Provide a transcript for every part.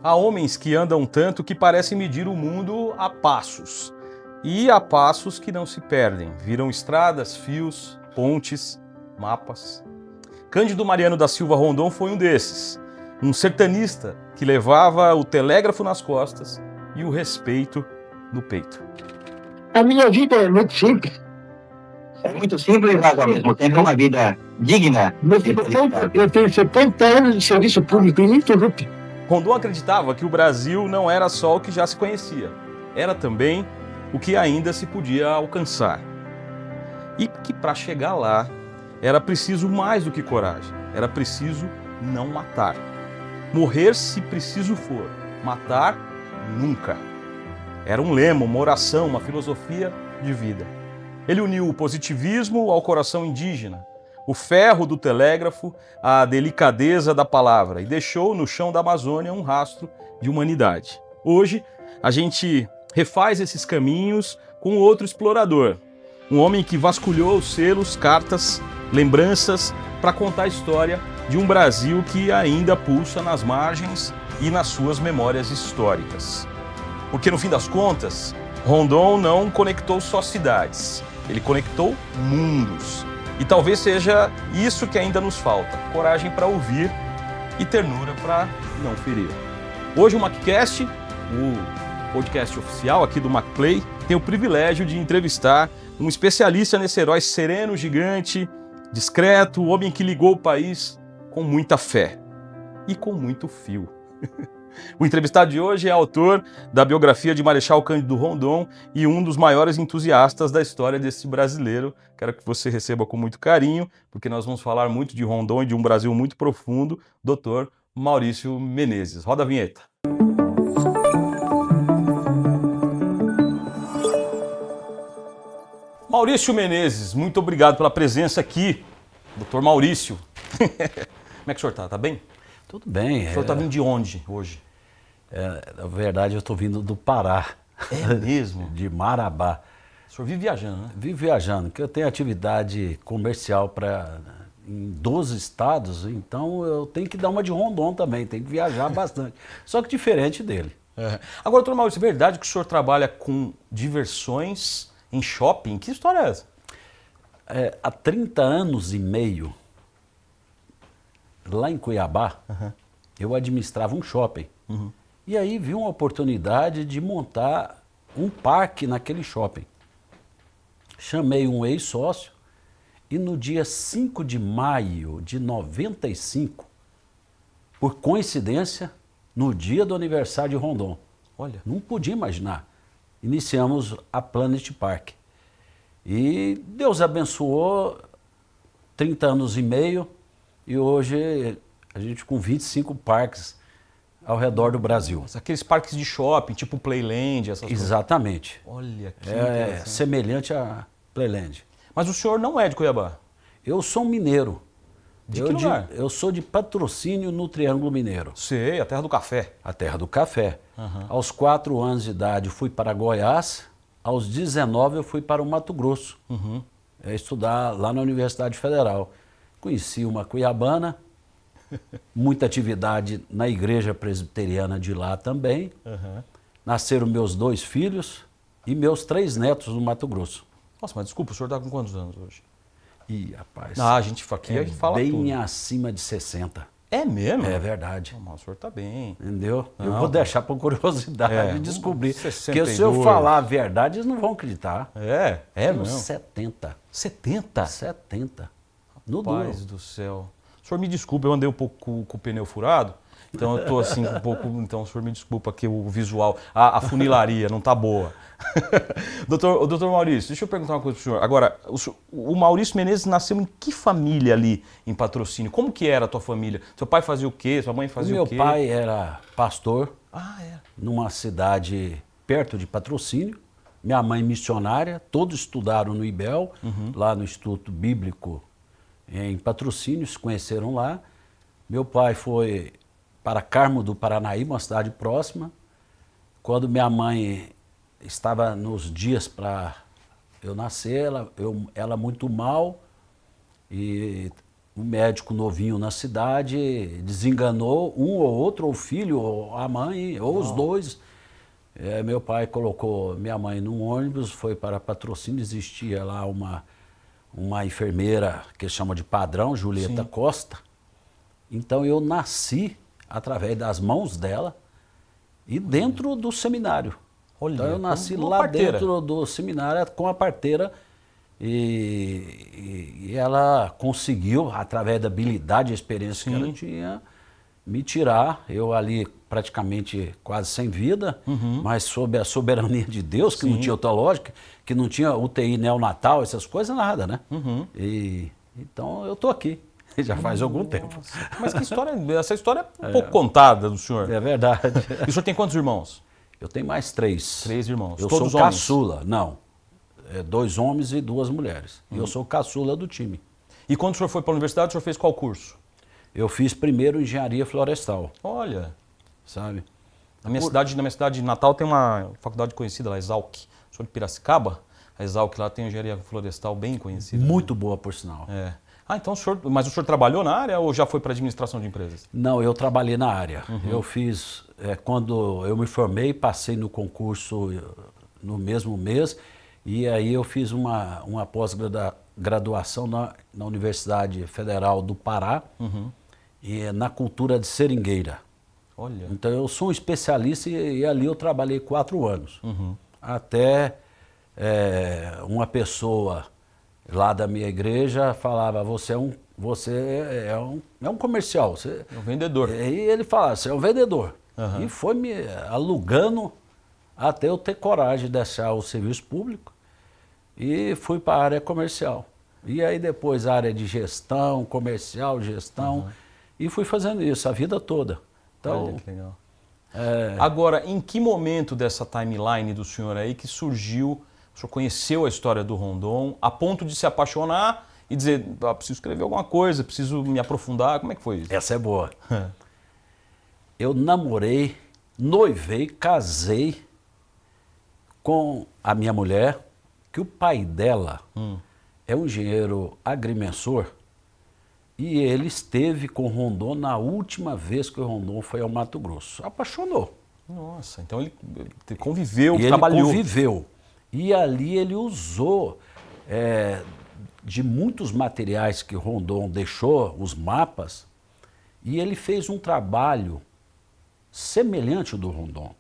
Há homens que andam tanto que parecem medir o mundo a passos. E há passos que não se perdem, viram estradas, fios, pontes, mapas. Cândido Mariano da Silva Rondon foi um desses. Um sertanista que levava o telégrafo nas costas e o respeito no peito. A minha vida é muito simples. É muito simples, mas ao mesmo tempo é uma vida digna. Eu tenho 70 anos de serviço público ininterrupto. Rondon acreditava que o Brasil não era só o que já se conhecia, era também o que ainda se podia alcançar. E que para chegar lá era preciso mais do que coragem, era preciso não matar. Morrer se preciso for, matar nunca. Era um lema, uma oração, uma filosofia de vida. Ele uniu o positivismo ao coração indígena, o ferro do telégrafo à delicadeza da palavra e deixou no chão da Amazônia um rastro de humanidade. Hoje, a gente refaz esses caminhos com outro explorador, um homem que vasculhou os selos, cartas, lembranças para contar a história de um Brasil que ainda pulsa nas margens e nas suas memórias históricas. Porque no fim das contas, Rondon não conectou só cidades, ele conectou mundos. E talvez seja isso que ainda nos falta, coragem para ouvir e ternura para não ferir. Hoje o MacCast, o podcast oficial aqui do MacPlay, tem o privilégio de entrevistar um especialista nesse herói sereno, gigante, discreto, o homem que ligou o país com muita fé e com muito fio. O entrevistado de hoje é autor da biografia de Marechal Cândido Rondon e um dos maiores entusiastas da história desse brasileiro. Quero que você receba com muito carinho, porque nós vamos falar muito de Rondon e de um Brasil muito profundo, Dr. Maurício Menezes. Roda a vinheta. Maurício Menezes, muito obrigado pela presença aqui. Dr. Maurício. Como é que o senhor está? Tá bem? Tudo bem. O senhor está vindo de onde hoje? Na verdade, eu estou vindo do Pará. É mesmo? De Marabá. O senhor vive viajando, né? Vivo viajando, porque eu tenho atividade comercial em 12 estados, então eu tenho que dar uma de Rondon também, tenho que viajar bastante. Só que diferente dele. Agora, doutor Maurício, é verdade que o senhor trabalha com diversões em shopping? Que história é essa? Há 30 anos e meio, lá em Cuiabá, eu administrava um shopping. E aí vi uma oportunidade de montar um parque naquele shopping. Chamei um ex-sócio e no dia 5 de maio de 95, por coincidência, no dia do aniversário de Rondon, Olha. não podia imaginar, iniciamos a Planet Park. E Deus abençoou, 30 anos e meio, e hoje a gente com 25 parques ao redor do Brasil. Aqueles parques de shopping, tipo Playland, essas coisas. Exatamente. Olha que É interessante. semelhante a Playland. Mas o senhor não é de Cuiabá? Eu sou um mineiro. De que lugar? Eu sou de Patrocínio, no Triângulo Mineiro, Sei, a terra do café. a terra do café. Aos 4 anos de idade fui para Goiás, aos 19 eu fui para o Mato Grosso, estudar lá na Universidade Federal. Conheci uma cuiabana, muita atividade na igreja presbiteriana de lá também. Nasceram meus 2 filhos e meus 3 netos no Mato Grosso. Nossa, mas desculpa, o senhor está com quantos anos hoje? Ih, rapaz, Ah, a gente aqui a gente fala bem tudo. acima de 60. É mesmo? É verdade. Mas o senhor está bem. Entendeu? Eu Não, vou deixar por curiosidade descobrir. 62. Porque se eu falar a verdade, eles não vão acreditar. É Tenho mesmo. 70. 70? 70. No duro. Paz do céu. O senhor me desculpa, eu andei um pouco com o pneu furado, então eu tô assim um pouco, então o senhor me desculpa que o visual, a funilaria não tá boa. Doutor Maurício, deixa eu perguntar uma coisa pro senhor. Agora, o Maurício Menezes nasceu em que família ali em Patrocínio? Como que era a tua família? Seu pai fazia o quê? Sua mãe fazia o quê? Meu pai era pastor é. numa cidade perto de Patrocínio. Minha mãe missionária, todos estudaram no IBEL, lá no Instituto Bíblico em Patrocínio, se conheceram lá. Meu pai foi para Carmo do Paranaíba, uma cidade próxima. Quando minha mãe estava nos dias para eu nascer, ela muito mal, e um médico novinho na cidade desenganou um ou outro, ou o filho, ou a mãe, ou os dois. Meu pai colocou minha mãe num ônibus, foi para Patrocínio, existia lá uma enfermeira que chama de padrão, Julieta Costa. Então eu nasci através das mãos dela e dentro do seminário. Olha, então eu nasci uma lá parteira. dentro do seminário com a parteira e ela conseguiu, através da habilidade e experiência que ela tinha, me tirar. Eu ali praticamente quase sem vida, mas sob a soberania de Deus, que não tinha outra lógica, que não tinha UTI neonatal, essas coisas, nada, né? Então eu estou aqui, já faz algum tempo. Mas que história, essa história é pouco contada do senhor. É verdade. E o senhor tem quantos irmãos? Eu tenho mais 3. 3 irmãos. Eu Todos sou homens? caçula, não. 2 homens e 2 mulheres. E eu sou caçula do time. E quando o senhor foi para a universidade, o senhor fez qual curso? Eu fiz primeiro engenharia florestal, Olha, sabe? na minha cidade de Natal tem uma faculdade conhecida lá, Exalc. Sou de Piracicaba, a Exalc lá tem engenharia florestal bem conhecida. Muito boa, por sinal. É. Ah, então mas o senhor trabalhou na área ou já foi para administração de empresas? Não, eu trabalhei na área. Eu fiz, quando eu me formei, passei no concurso no mesmo mês, e aí eu fiz uma pós-graduação na Universidade Federal do Pará, e na cultura de seringueira. Olha. Então eu sou um especialista e ali eu trabalhei 4 anos. Até uma pessoa lá da minha igreja falava, você é um comercial. Você, É um vendedor. E ele falava, você é um vendedor. E foi me alugando até eu ter coragem de deixar o serviço público e fui para a área comercial. E aí depois a área de gestão, comercial, gestão, e fui fazendo isso a vida toda. Então, olha que legal. Agora, em que momento dessa timeline do senhor aí que surgiu, o senhor conheceu a história do Rondon a ponto de se apaixonar e dizer, preciso escrever alguma coisa, preciso me aprofundar, como é que foi isso? essa é boa. Eu namorei, noivei, casei com a minha mulher, que o pai dela é um engenheiro agrimensor, e ele esteve com o Rondon na última vez que o Rondon foi ao Mato Grosso. Apaixonou. Nossa, então ele conviveu, E trabalhou. ele conviveu. E ali ele usou de muitos materiais que Rondon deixou, os mapas, e ele fez um trabalho semelhante ao do Rondon.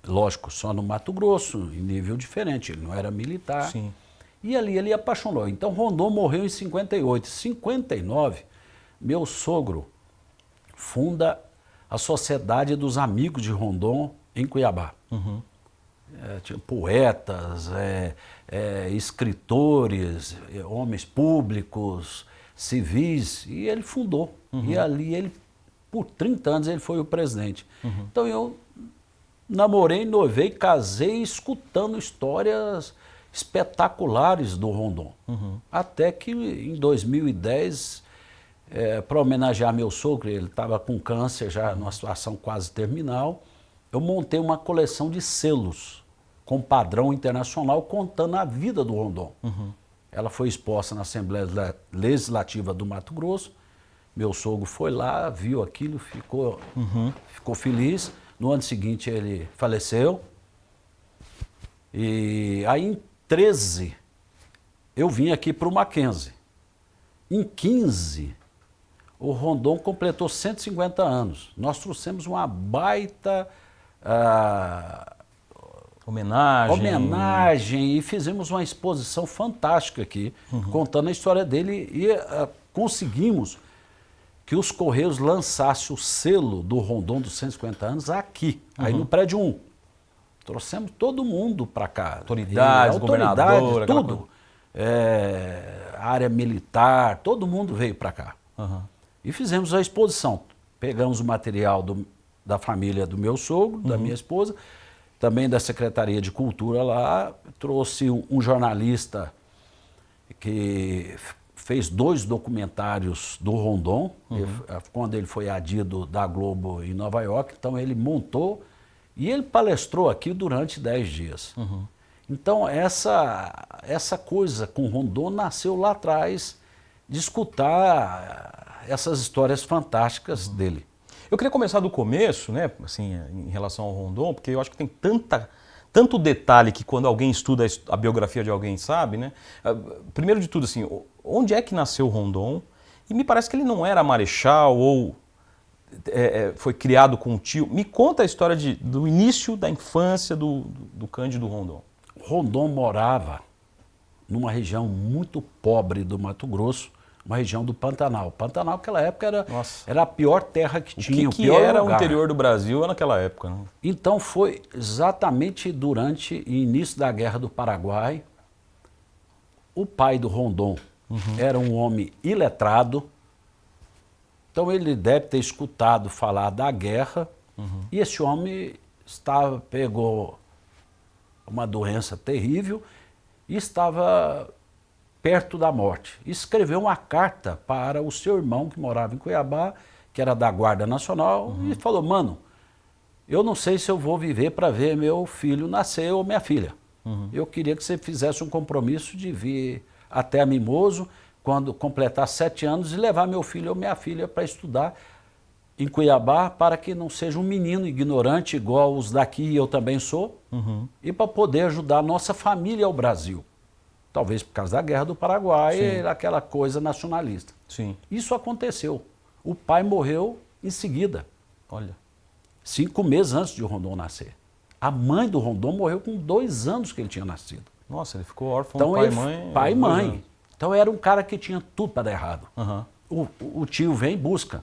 Lógico, só no Mato Grosso, em nível diferente, ele não era militar. Sim. E ali ele apaixonou. Então Rondon morreu em 58. Em 59, meu sogro funda a Sociedade dos Amigos de Rondon em Cuiabá. Tinha poetas, escritores, homens públicos, civis, e ele fundou. E ali ele, por 30 anos, ele foi o presidente. Então eu namorei, noivei, casei, escutando histórias espetaculares do Rondon. Até que em 2010, para homenagear meu sogro, ele estava com câncer já numa situação quase terminal, eu montei uma coleção de selos com padrão internacional contando a vida do Rondon. Ela foi exposta na Assembleia Legislativa do Mato Grosso. Meu sogro foi lá, viu aquilo, ficou feliz. No ano seguinte ele faleceu. E aí em 13 eu vim aqui para o Mackenzie. Em 15 o Rondon completou 150 anos. Nós trouxemos uma baita homenagem e fizemos uma exposição fantástica aqui, contando a história dele, e conseguimos que os Correios lançassem o selo do Rondon dos 150 anos aqui, aí no prédio 1. Trouxemos todo mundo para cá. Autoridades, governador, tudo. Área militar, todo mundo veio para cá. E fizemos a exposição. Pegamos o material da família do meu sogro, da minha esposa, também da Secretaria de Cultura lá, trouxe um jornalista que fez 2 documentários do Rondon, quando ele foi adido da Globo em Nova York, então ele montou e ele palestrou aqui durante 10 dias. Então essa coisa com o Rondon nasceu lá atrás de escutar essas histórias fantásticas dele. Eu queria começar do começo, né, assim, em relação ao Rondon, porque eu acho que tem tanto detalhe que quando alguém estuda a biografia de alguém sabe, né? Primeiro de tudo, assim, onde é que nasceu o Rondon? E me parece que ele não era marechal ou foi criado com o tio. Me conta a história do início da infância do Cândido Rondon. Rondon morava numa região muito pobre do Mato Grosso, uma região do Pantanal. Pantanal, naquela época, era a pior terra que tinha, o pior era lugar. o interior do Brasil naquela época, né? Então foi exatamente durante o início da Guerra do Paraguai. O pai do Rondon era um homem iletrado, então ele deve ter escutado falar da guerra, e esse homem pegou uma doença terrível e estava perto da morte. Escreveu uma carta para o seu irmão que morava em Cuiabá, que era da Guarda Nacional, e falou: mano, eu não sei se eu vou viver para ver meu filho nascer ou minha filha. Eu queria que você fizesse um compromisso de vir até a Mimoso quando completar 7 anos e levar meu filho ou minha filha para estudar em Cuiabá, para que não seja um menino ignorante igual os daqui, eu também sou, e para poder ajudar a nossa família ao Brasil. Talvez por causa da Guerra do Paraguai, aquela coisa nacionalista. Sim. Isso aconteceu. O pai morreu em seguida. Olha. 5 meses antes de Rondon nascer. A mãe do Rondon morreu com 2 anos que ele tinha nascido. Nossa, ele ficou órfão Então, de pai e mãe. Pai e mãe. Então era um cara que tinha tudo para dar errado. O tio vem e busca.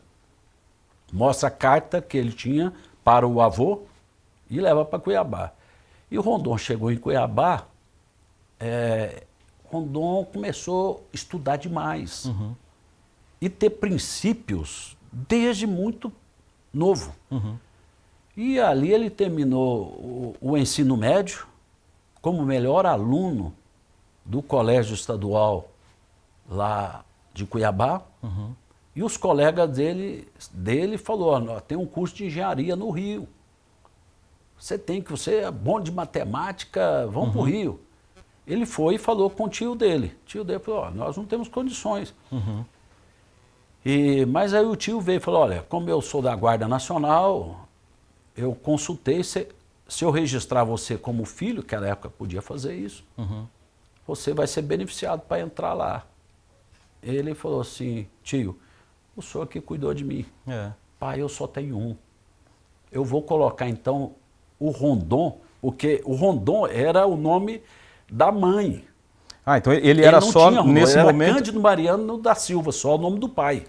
Mostra a carta que ele tinha para o avô e leva para Cuiabá. E o Rondon chegou em Cuiabá, Rondon começou a estudar demais e ter princípios desde muito novo. E ali ele terminou o ensino médio como melhor aluno do colégio estadual lá de Cuiabá. E os colegas dele falaram: tem um curso de engenharia no Rio. Você é bom de matemática, vamos para o Rio. Ele foi e falou com o tio dele. O tio dele falou: nós não temos condições. Mas aí o tio veio e falou: olha, como eu sou da Guarda Nacional, eu consultei, se eu registrar você como filho, que na época podia fazer isso, você vai ser beneficiado para entrar lá. Ele falou assim: tio, o senhor que cuidou de mim. Pai, eu só tenho um. Eu vou colocar então o Rondon, porque o Rondon era o nome da mãe. Então ele era só nesse momento... Era Cândido Mariano da Silva, só o nome do pai.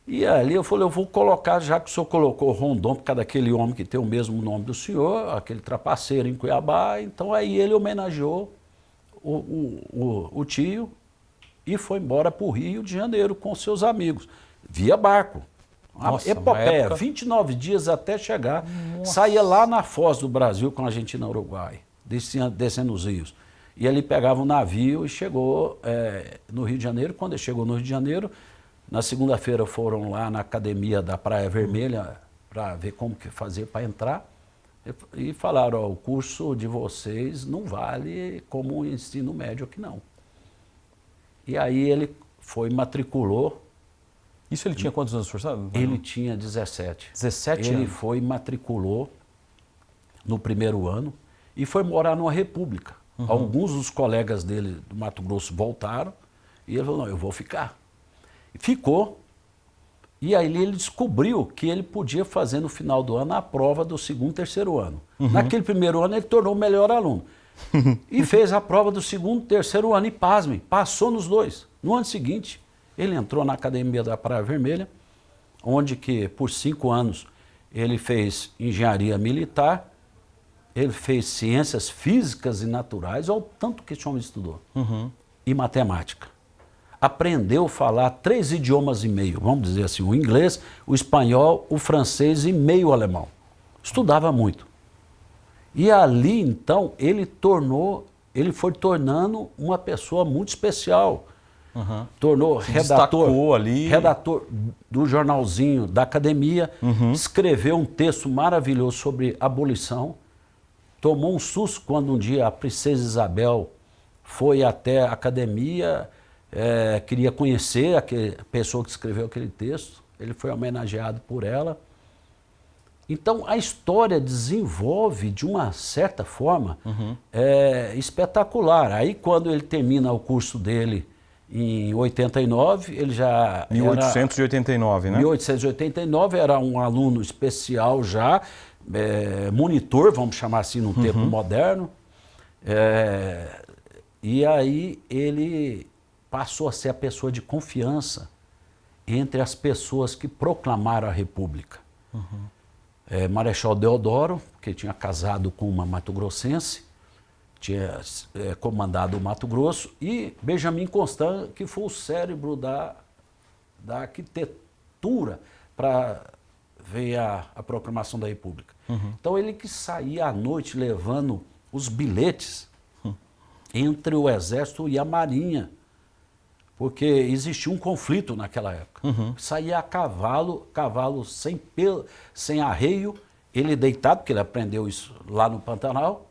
E ali eu falei: eu vou colocar, já que o senhor colocou Rondon por causa daquele homem que tem o mesmo nome do senhor, aquele trapaceiro em Cuiabá, então aí ele homenageou o tio e foi embora para o Rio de Janeiro com seus amigos, via barco. Nossa, epopeia, 29 dias até chegar. Saía lá na Foz do Brasil com a Argentina e Uruguai, descendo os rios. E ele pegava um navio e chegou no Rio de Janeiro. Quando ele chegou no Rio de Janeiro, na segunda-feira foram lá na academia da Praia Vermelha para ver como que fazer para entrar. E falaram: o curso de vocês não vale como o ensino médio aqui não. E aí ele foi, matriculou. Isso ele tinha quantos anos, forçado? Ele tinha 17. 17 ele anos? foi, matriculou no primeiro ano e foi morar numa república. Alguns dos colegas dele do Mato Grosso voltaram e ele falou: não, eu vou ficar. E ficou. E aí ele descobriu que ele podia fazer no final do ano a prova do 2º e 3º ano. Naquele primeiro ano ele tornou o melhor aluno. E fez a prova do 2º e 3º ano e, pasmem, passou nos 2. No ano seguinte, ele entrou na academia da Praia Vermelha, onde que por 5 anos ele fez engenharia militar, ele fez ciências físicas e naturais, olha o tanto que esse homem estudou, e matemática. Aprendeu a falar 3 idiomas e meio, vamos dizer assim: o inglês, o espanhol, o francês e meio alemão. Estudava muito. E ali, então, ele foi tornando uma pessoa muito especial. Tornou redator do jornalzinho da academia, escreveu um texto maravilhoso sobre abolição. Tomou um susto quando um dia a princesa Isabel foi até a academia queria conhecer a pessoa que escreveu aquele texto, ele foi homenageado por ela. Então a história desenvolve de uma certa forma espetacular. Aí quando ele termina o curso dele em 89, ele já 1889, né? 1889, era um aluno especial já, monitor, vamos chamar assim no tempo moderno. E aí ele passou a ser a pessoa de confiança entre as pessoas que proclamaram a República. Marechal Deodoro, que tinha casado com uma mato-grossense, tinha comandado o Mato Grosso, e Benjamin Constant, que foi o cérebro da arquitetura para ver a proclamação da República. Então ele que saía à noite levando os bilhetes entre o Exército e a Marinha, porque existia um conflito naquela época. Saía a cavalo sem arreio, ele deitado, porque ele aprendeu isso lá no Pantanal,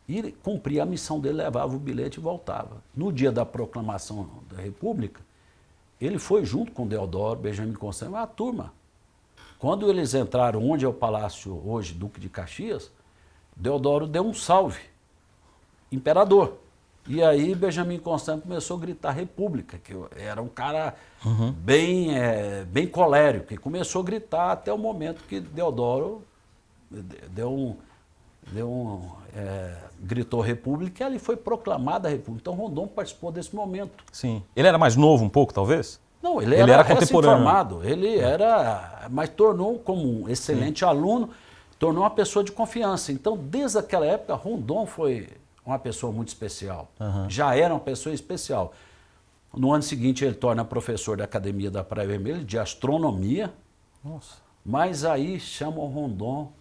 e ele cumpria a missão dele, levava o bilhete e voltava. No dia da proclamação da República, ele foi junto com Deodoro, Benjamin Constant, a turma. Quando eles entraram onde é o palácio hoje, Duque de Caxias, Deodoro deu um salve, imperador. E aí Benjamin Constant começou a gritar República, que era um cara bem colérico, que começou a gritar até o momento que Deodoro gritou República, e ali foi proclamada a República. Então Rondon participou desse momento. Sim. Ele era mais novo um pouco, talvez? Não, ele era contemporâneo. recém-formado, mas tornou como um excelente aluno, tornou uma pessoa de confiança. Então, desde aquela época, Rondon foi uma pessoa muito especial. Já era uma pessoa especial. No ano seguinte, ele torna professor da Academia da Praia Vermelha, de astronomia. Nossa. Mas aí chamam Rondon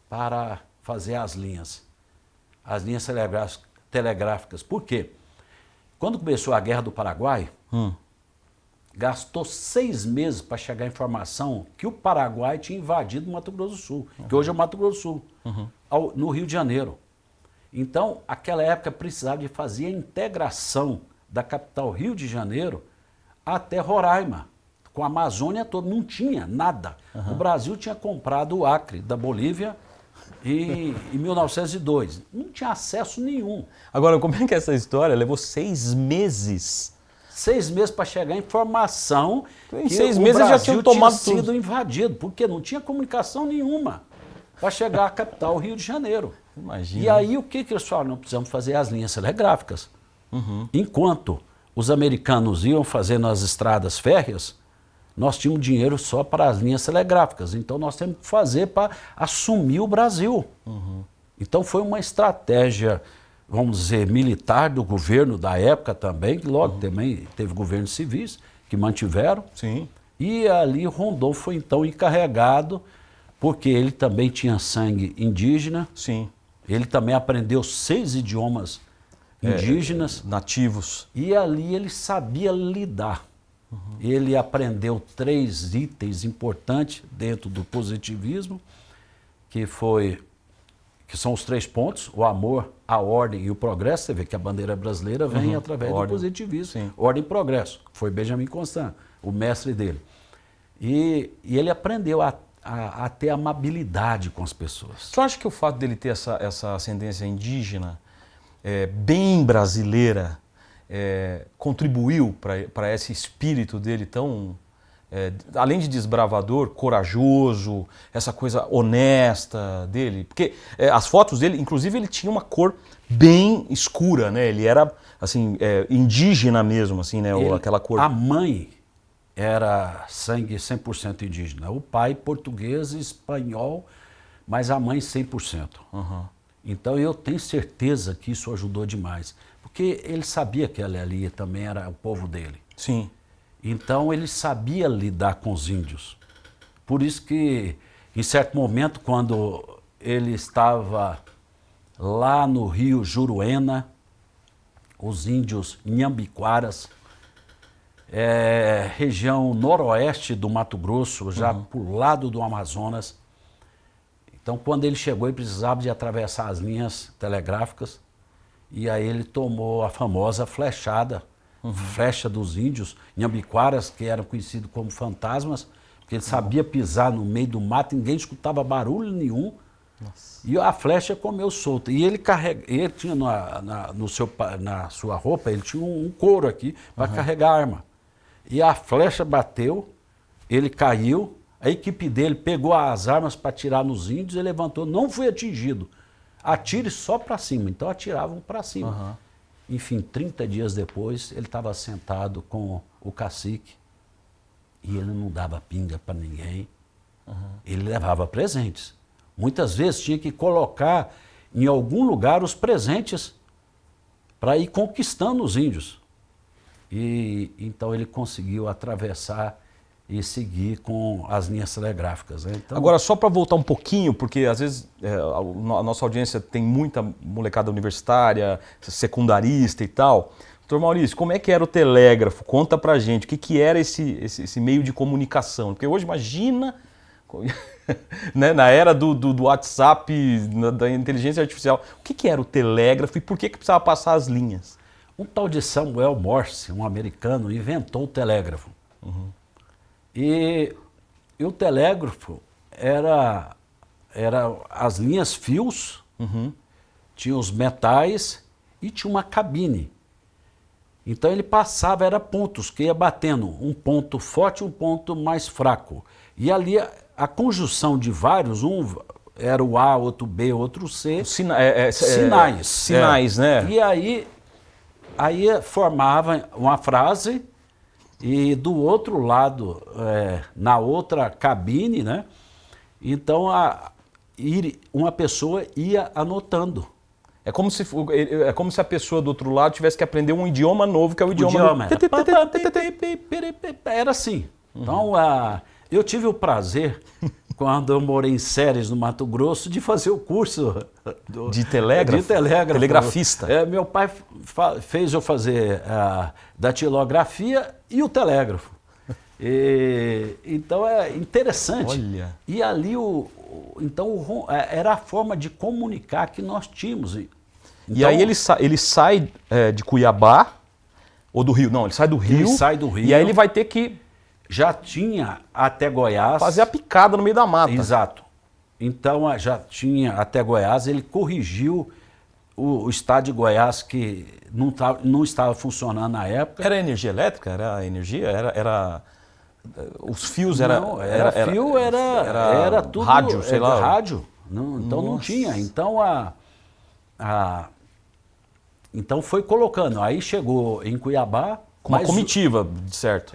para fazer as linhas telegráficas. Por quê? Quando começou a Guerra do Paraguai, gastou 6 meses para chegar a informação que o Paraguai tinha invadido o Mato Grosso do Sul, que hoje é o Mato Grosso do Sul, no Rio de Janeiro. Então, aquela época precisava de fazer a integração da capital Rio de Janeiro até Roraima, com a Amazônia toda. Não tinha nada. O Brasil tinha comprado o Acre da Bolívia em 1902. Não tinha acesso nenhum. Agora, como é que essa história levou 6 meses? 6 meses para chegar a informação Em que 6 o meses Brasil já tinham tomado tinha sido tudo. invadido, porque não tinha comunicação nenhuma para chegar à capital Rio de Janeiro. Imagina. E aí o que eles falaram? Não precisamos fazer as linhas telegráficas. Enquanto os americanos iam fazendo as estradas férreas, nós tínhamos dinheiro só para as linhas telegráficas. Então nós temos que fazer para assumir o Brasil. Então foi uma estratégia, vamos dizer, militar do governo da época também, que logo também teve governos civis que mantiveram. Sim. E ali Rondon foi então encarregado, porque ele também tinha sangue indígena. Sim. Ele também aprendeu 6 idiomas indígenas. Nativos. E ali ele sabia lidar. Ele aprendeu 3 itens importantes dentro do positivismo, que são os 3 pontos: o amor, a ordem e o progresso. Você vê que a bandeira brasileira vem através do positivismo. Sim. Ordem e progresso. Foi Benjamin Constant, o mestre dele. E ele aprendeu a ter amabilidade com as pessoas. Você acha que o fato dele ter essa ascendência indígena, bem brasileira, contribuiu para esse espírito dele tão, além de desbravador, corajoso, essa coisa honesta dele? Porque as fotos dele, inclusive, ele tinha uma cor bem escura, né? Ele era assim, indígena mesmo, assim, né? Aquela cor. A mãe era sangue 100% indígena. O pai português e espanhol, mas a mãe 100%. Então eu tenho certeza que isso ajudou demais. Porque ele sabia que ali também era o povo dele. Sim. Então ele sabia lidar com os índios. Por isso que, em certo momento, quando ele estava lá no rio Juruena, os índios Nhambiquaras, região noroeste do Mato Grosso, já pro lado do Amazonas. Então, quando ele chegou, ele precisava de atravessar as linhas telegráficas, e aí ele tomou a famosa flechada flecha dos índios, Nhambiquaras, que eram conhecidos como fantasmas, porque ele sabia pisar no meio do mato, ninguém escutava barulho nenhum. Nossa. E a flecha comeu solta. E ele tinha na sua roupa, ele tinha um couro aqui para carregar a arma. E a flecha bateu, ele caiu, a equipe dele pegou as armas para atirar nos índios e levantou, não foi atingido. Atire só para cima, então atiravam para cima. Enfim, 30 dias depois, ele estava sentado com o cacique e ele não dava pinga para ninguém, ele levava presentes. Muitas vezes tinha que colocar em algum lugar os presentes para ir conquistando os índios. E então ele conseguiu atravessar e seguir com as linhas telegráficas. Né? Então, agora, só para voltar um pouquinho, porque às vezes a nossa audiência tem muita molecada universitária, secundarista e tal. Doutor Maurício, como é que era o telégrafo? Conta pra gente, o que era esse meio de comunicação? Porque hoje, imagina, né, na era do WhatsApp, da inteligência artificial, o que era o telégrafo e por que precisava passar as linhas? Um tal de Samuel Morse, um americano, inventou o telégrafo. E o telégrafo era as linhas fios, tinha os metais e tinha uma cabine. Então ele passava, era pontos, que ia batendo, um ponto forte e um ponto mais fraco. E ali a conjunção de vários, um era o A, outro B, outro C, sinais. Sinais, né? E aí formava uma frase e do outro lado, na outra cabine, né? Então uma pessoa ia anotando. É como se a pessoa do outro lado tivesse que aprender um idioma novo, que é o idioma... Era assim. Então, eu tive o prazer, quando eu morei em Ceres, no Mato Grosso, de fazer o curso de telégrafo? De telégrafo. Telegrafista. Meu pai fez eu fazer datilografia e o telégrafo. Então é interessante. Olha. E ali era a forma de comunicar que nós tínhamos. Então, e aí ele sai de Cuiabá ou do Rio? Não, ele sai do Rio. Ele sai do Rio. E aí ele vai ter que... Já tinha até Goiás. Fazer a picada no meio da mata. Exato. Então já tinha até Goiás, ele corrigiu o estado de Goiás que não estava funcionando na época. Era energia elétrica? Era energia? Os fios era tudo rádio, sei lá. Rádio. Então não tinha. Então então foi colocando. Aí chegou em Cuiabá. Com uma comitiva, certo?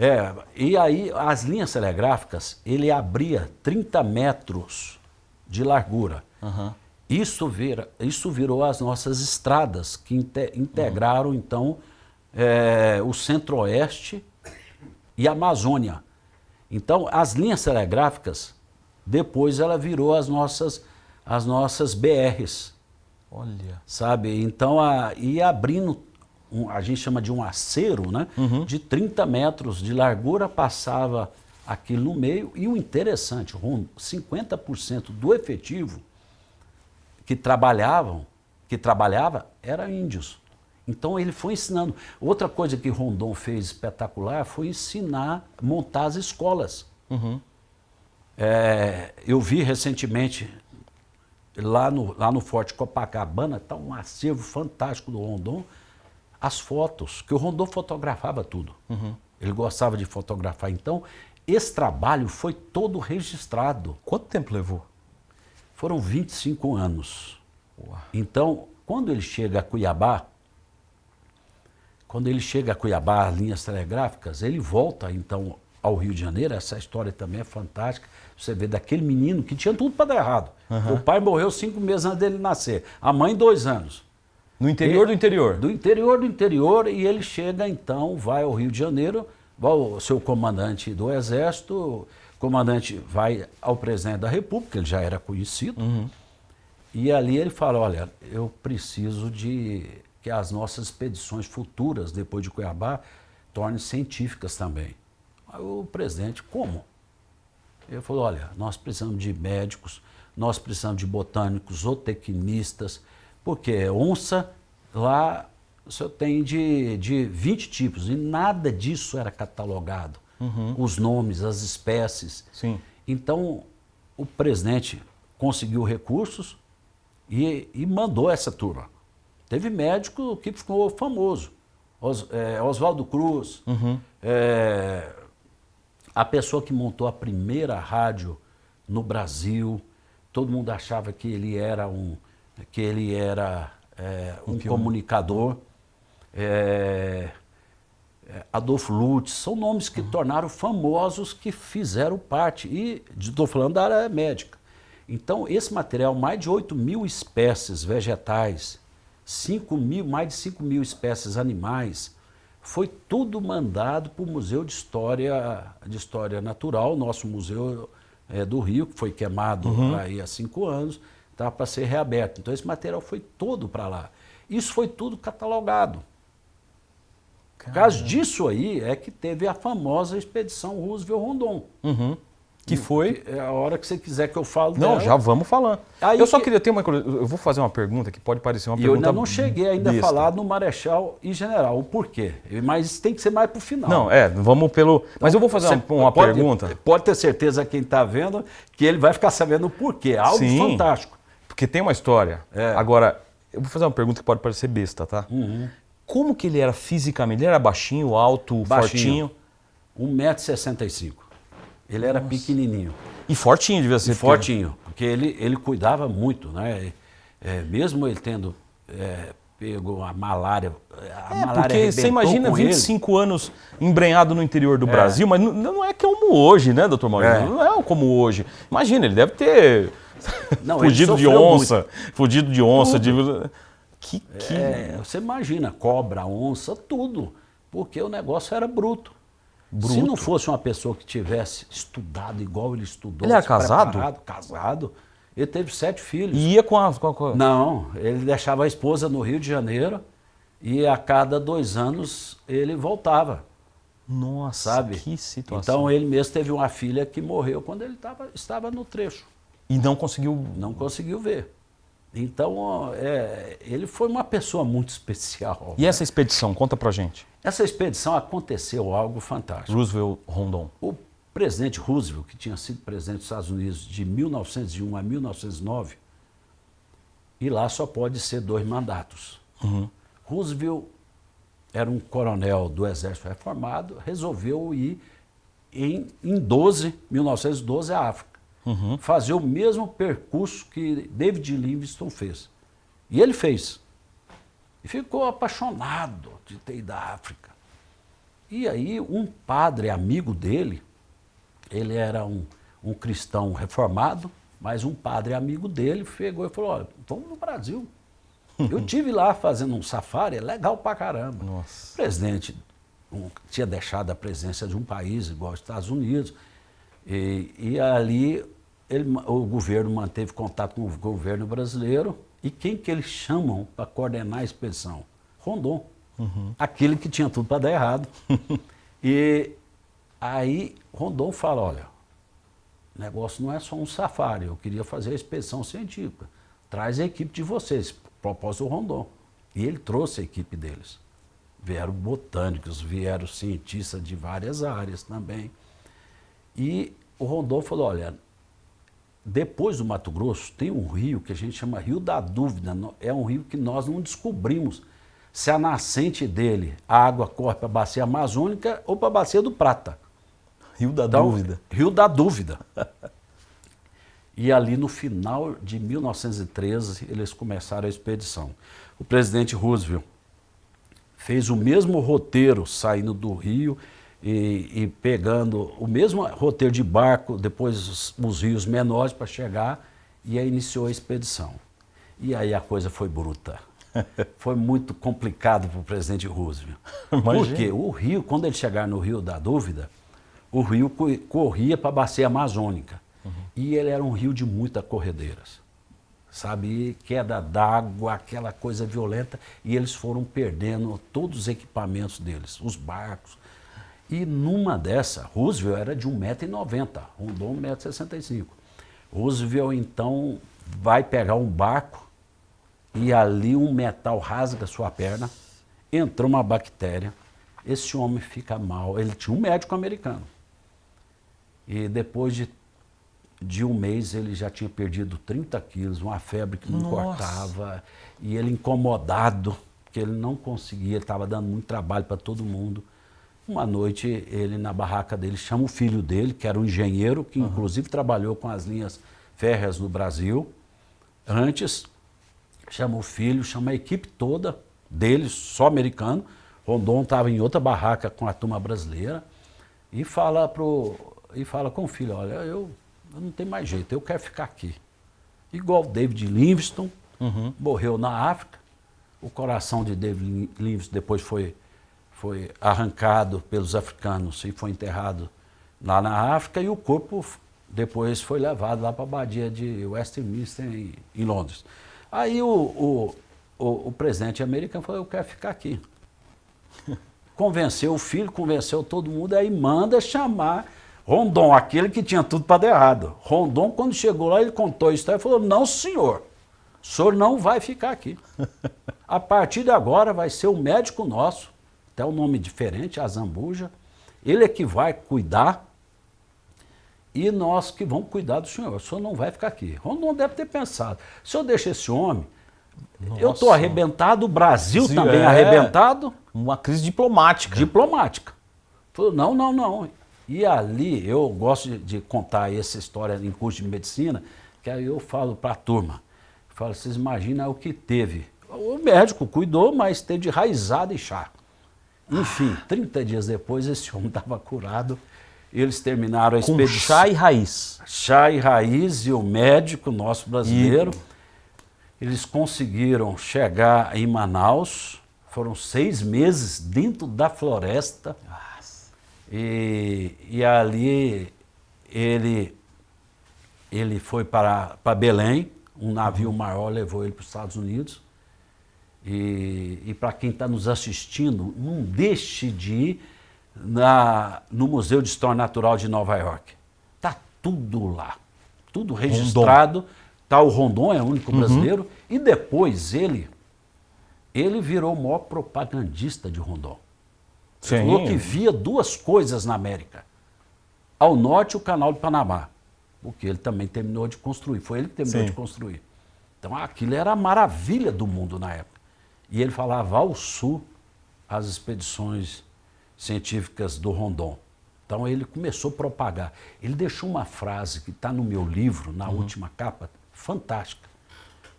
E aí as linhas telegráficas, ele abria 30 metros de largura. Isso virou as nossas estradas, que integraram, então, o Centro-Oeste e a Amazônia. Então, as linhas telegráficas, depois ela virou as nossas BRs. Olha. Sabe? Então, ia abrindo, a gente chama de um acero, né? De 30 metros de largura, passava aquilo no meio. E o interessante, 50% do efetivo que trabalhava era índios. Então ele foi ensinando. Outra coisa que Rondon fez espetacular foi ensinar, montar as escolas. Eu vi recentemente, lá no Forte Copacabana, está um acervo fantástico do Rondon, as fotos, que o Rondon fotografava tudo. Ele gostava de fotografar. Então, esse trabalho foi todo registrado. Quanto tempo levou? Foram 25 anos. Uau. Então, quando ele chega a Cuiabá, as linhas telegráficas, ele volta, então, ao Rio de Janeiro. Essa história também é fantástica. Você vê daquele menino que tinha tudo para dar errado. O pai morreu 5 meses antes dele nascer. A mãe, 2 anos. No interior do interior? Do interior, e ele chega, então, vai ao Rio de Janeiro, vai ao seu comandante do Exército, o comandante vai ao presidente da República, ele já era conhecido, e ali ele fala, olha, eu preciso de que as nossas expedições futuras, depois de Cuiabá, tornem científicas também. Aí o presidente, como? Ele falou, olha, nós precisamos de médicos, nós precisamos de botânicos, zootecnistas, porque onça lá o senhor tem de 20 tipos, e nada disso era catalogado. Os nomes, as espécies. Sim. Então, o presidente conseguiu recursos e mandou essa turma. Teve médico que ficou famoso. Oswaldo Cruz, a pessoa que montou a primeira rádio no Brasil, todo mundo achava que ele era um comunicador. Adolfo Lutz, são nomes que tornaram famosos, que fizeram parte, e estou falando da área médica. Então, esse material, mais de 8.000 espécies vegetais, mais de 5.000 espécies animais, foi tudo mandado para o Museu de História Natural, nosso museu do Rio, que foi queimado aí há 5 anos, está para ser reaberto. Então, esse material foi todo para lá. Isso foi tudo catalogado. Por causa disso aí é que teve a famosa expedição Roosevelt-Rondon. Que foi... A hora que você quiser que eu falo Não, dela. já vamos falando. Aí Eu só queria ter uma coisa. Eu vou fazer uma pergunta que pode parecer uma E eu pergunta ainda não cheguei ainda a besta. falar no Marechal e General. O porquê? Mas tem que ser mais para o final. Não, vamos pelo... Mas eu vou fazer uma pergunta. Pode ter certeza, quem está vendo, que ele vai ficar sabendo o porquê. Algo Sim, fantástico. Porque tem uma história. Agora, eu vou fazer uma pergunta que pode parecer besta, tá? Como que ele era fisicamente? Ele era baixinho, alto, fortinho? 1,65 m. Ele era pequenininho. E fortinho, devia ser. Fortinho, porque ele cuidava muito, né? Mesmo ele tendo pego a malária. Porque você imagina 25 anos embrenhado no interior do Brasil, mas não é como hoje, né, doutor Maurício? Não é como hoje. Imagina, ele deve ter fugido de onça, Você imagina, cobra, onça, tudo. Porque o negócio era bruto. Se não fosse uma pessoa que tivesse estudado igual ele estudou... Ele era casado? Casado. Ele teve 7 filhos. E ia com a... Não, ele deixava a esposa no Rio de Janeiro e a cada 2 anos ele voltava. Nossa, sabe? Que situação. Então ele mesmo teve uma filha que morreu quando ele estava no trecho. E não conseguiu... Não conseguiu ver. Então, ele foi uma pessoa muito especial. E essa expedição, conta pra gente. Essa expedição aconteceu algo fantástico. Roosevelt-Rondon. O presidente Roosevelt, que tinha sido presidente dos Estados Unidos de 1901 a 1909, e lá só pode ser 2 mandatos. Roosevelt era um coronel do Exército Reformado, resolveu ir em 1912 à África. Fazer o mesmo percurso que David Livingstone fez. E ele fez. E ficou apaixonado de ter ido à África. E aí um padre amigo dele, ele era um cristão reformado, mas um padre amigo dele pegou e falou, olha, vamos no Brasil. Eu estive lá fazendo um safari, é legal pra caramba. Nossa. O presidente tinha deixado a presença de um país igual os Estados Unidos, e ali o governo manteve contato com o governo brasileiro. E quem que eles chamam para coordenar a expedição? Rondon. Aquele que tinha tudo para dar errado. E aí Rondon fala, olha, o negócio não é só um safari, eu queria fazer a expedição científica. Traz a equipe de vocês, propôs o Rondon. E ele trouxe a equipe deles. Vieram botânicos, vieram cientistas de várias áreas também. E o Rondon falou, olha, depois do Mato Grosso, tem um rio que a gente chama Rio da Dúvida. É um rio que nós não descobrimos se a nascente dele, a água corre para a bacia amazônica ou para a bacia do Prata. Rio da Dúvida. Rio da Dúvida. E ali no final de 1913, eles começaram a expedição. O presidente Roosevelt fez o mesmo roteiro saindo do Rio e pegando o mesmo roteiro de barco, depois os rios menores para chegar, e aí iniciou a expedição. E aí a coisa foi bruta. Foi muito complicado para o presidente Roosevelt. Porque o rio, quando ele chegar no Rio da Dúvida, o rio corria para a bacia amazônica. E ele era um rio de muitas corredeiras. Sabe, queda d'água, aquela coisa violenta, e eles foram perdendo todos os equipamentos deles, os barcos. E numa dessa, Roosevelt era de 1,90 m, Rondon 1,65 m. Roosevelt, então, vai pegar um barco e ali um metal rasga sua perna, entrou uma bactéria, esse homem fica mal. Ele tinha um médico americano. E depois de um mês ele já tinha perdido 30 quilos, uma febre que não cortava, e ele incomodado, porque ele não conseguia, ele estava dando muito trabalho para todo mundo. Uma noite ele na barraca dele chama o filho dele, que era um engenheiro, que inclusive trabalhou com as linhas férreas no Brasil. Antes, chama o filho, chama a equipe toda dele, só americano. Rondon estava em outra barraca com a turma brasileira e fala com o filho, olha, eu não tenho mais jeito, eu quero ficar aqui. Igual David Livingstone, morreu na África, o coração de David Livingstone depois foi arrancado pelos africanos e foi enterrado lá na África, e o corpo depois foi levado lá para a abadia de Westminster, em Londres. Aí o presidente americano falou, eu quero ficar aqui. Convenceu o filho, convenceu todo mundo, aí manda chamar Rondon, aquele que tinha tudo para dar errado. Rondon, quando chegou lá, ele contou isso e falou, não senhor, o senhor não vai ficar aqui. A partir de agora vai ser um médico nosso, até um nome diferente, Azambuja, ele é que vai cuidar e nós que vamos cuidar do senhor. O senhor não vai ficar aqui. Rondon deve ter pensado, se eu deixo esse homem, eu estou arrebentado, o Brasil também arrebentado. Uma crise diplomática. Diplomática. Falou, não. E ali, eu gosto de contar essa história em curso de medicina, que aí eu falo para a turma. Eu falo, vocês imaginam o que teve. O médico cuidou, mas teve de raizada e chá. Enfim, 30 dias depois, esse homem estava curado. Eles terminaram a expedição. Com chá e raiz. Chá e raiz, e o médico nosso brasileiro. Eles conseguiram chegar em Manaus, foram 6 meses dentro da floresta. E ali ele foi para Belém, um navio maior levou ele para os Estados Unidos. E para quem está nos assistindo, não deixe de ir no Museu de História Natural de Nova York. Está tudo lá, tudo registrado. Tá, o Rondon é o único brasileiro, e depois ele virou o maior propagandista de Rondon. Ele falou que via 2 coisas na América. Ao norte, o Canal do Panamá, porque ele também terminou de construir, foi ele que terminou de construir. Então aquilo era a maravilha do mundo na época. E ele falava ao sul as expedições científicas do Rondon. Então ele começou a propagar. Ele deixou uma frase que está no meu livro, na última capa, fantástica.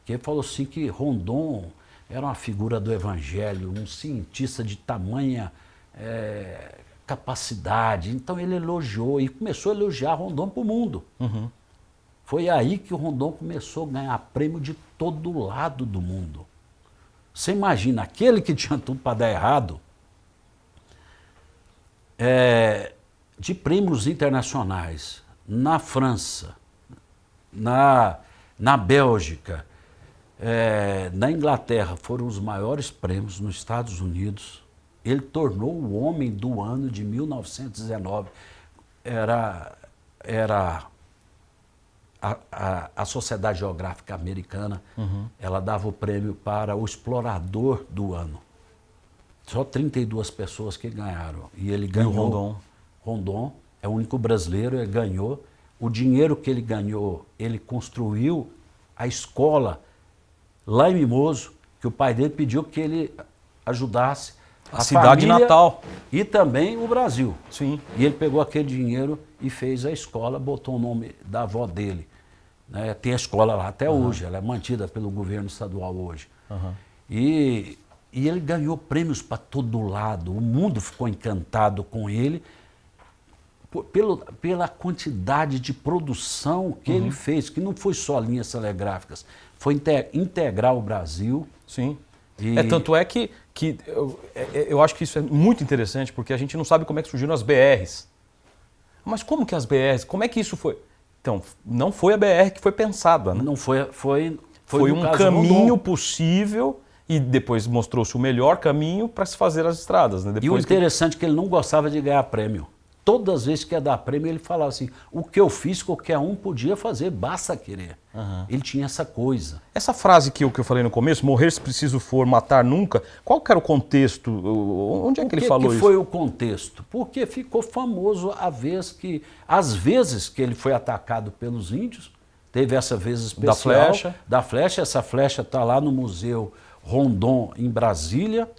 Que ele falou assim que Rondon era uma figura do evangelho, um cientista de tamanha capacidade. Então ele elogiou e começou a elogiar Rondon para o mundo. Foi aí que o Rondon começou a ganhar prêmio de todo lado do mundo. Você imagina, aquele que tinha tudo para dar errado, de prêmios internacionais, na França, na Bélgica, na Inglaterra, foram os maiores prêmios, nos Estados Unidos. Ele tornou o homem do ano de 1919. Era a Sociedade Geográfica Americana, ela dava o prêmio para o explorador do ano. Só 32 pessoas que ganharam. E ele ganhou. Rondon é o único brasileiro, ele ganhou. O dinheiro que ele ganhou, ele construiu a escola lá em Mimoso, que o pai dele pediu que ele ajudasse a cidade natal. E também o Brasil. Sim. E ele pegou aquele dinheiro e fez a escola, botou o nome da avó dele. Né? Tem a escola lá até hoje, ela é mantida pelo governo estadual hoje. E ele ganhou prêmios para todo lado, o mundo ficou encantado com ele, pela quantidade de produção que ele fez, que não foi só linhas telegráficas, foi integrar o Brasil. Sim. Tanto é que eu acho que isso é muito interessante, porque a gente não sabe como é que surgiram as BRs. Mas como que as BRs, como é que isso foi? Então, não foi a BR que foi pensada, né? Não foi um caminho possível, e depois mostrou-se o melhor caminho para se fazer as estradas, né? Depois e o interessante é que ele não gostava de ganhar prêmio. todas as vezes que ia dar prêmio, ele falava assim, o que eu fiz, qualquer um podia fazer, basta querer. Ele tinha essa coisa. Essa frase que eu falei no começo, morrer se preciso for, matar nunca, qual que era o contexto? Onde é que ele falou isso? O que foi o contexto? Porque ficou famoso às vezes que ele foi atacado pelos índios, teve essa vez especial da flecha. Essa flecha está lá no Museu Rondon, em Brasília,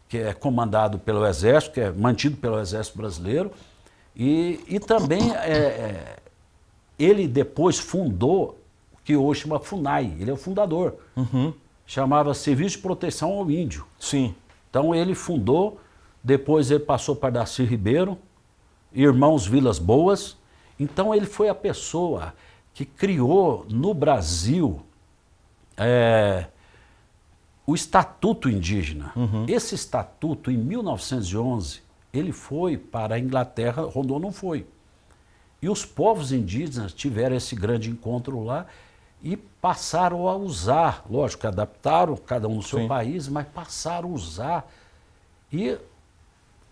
que é comandado pelo Exército, que é mantido pelo Exército Brasileiro. E também ele depois fundou o que hoje chama FUNAI, ele é o fundador. Chamava Serviço de Proteção ao Índio. Sim. Então ele fundou, depois ele passou para Darcy Ribeiro, Irmãos Vilas Boas. Então ele foi a pessoa que criou no Brasil o Estatuto Indígena. Esse estatuto, em 1911, ele foi para a Inglaterra, Rondon não foi. E os povos indígenas tiveram esse grande encontro lá e passaram a usar, lógico, adaptaram cada um no seu país, mas passaram a usar. E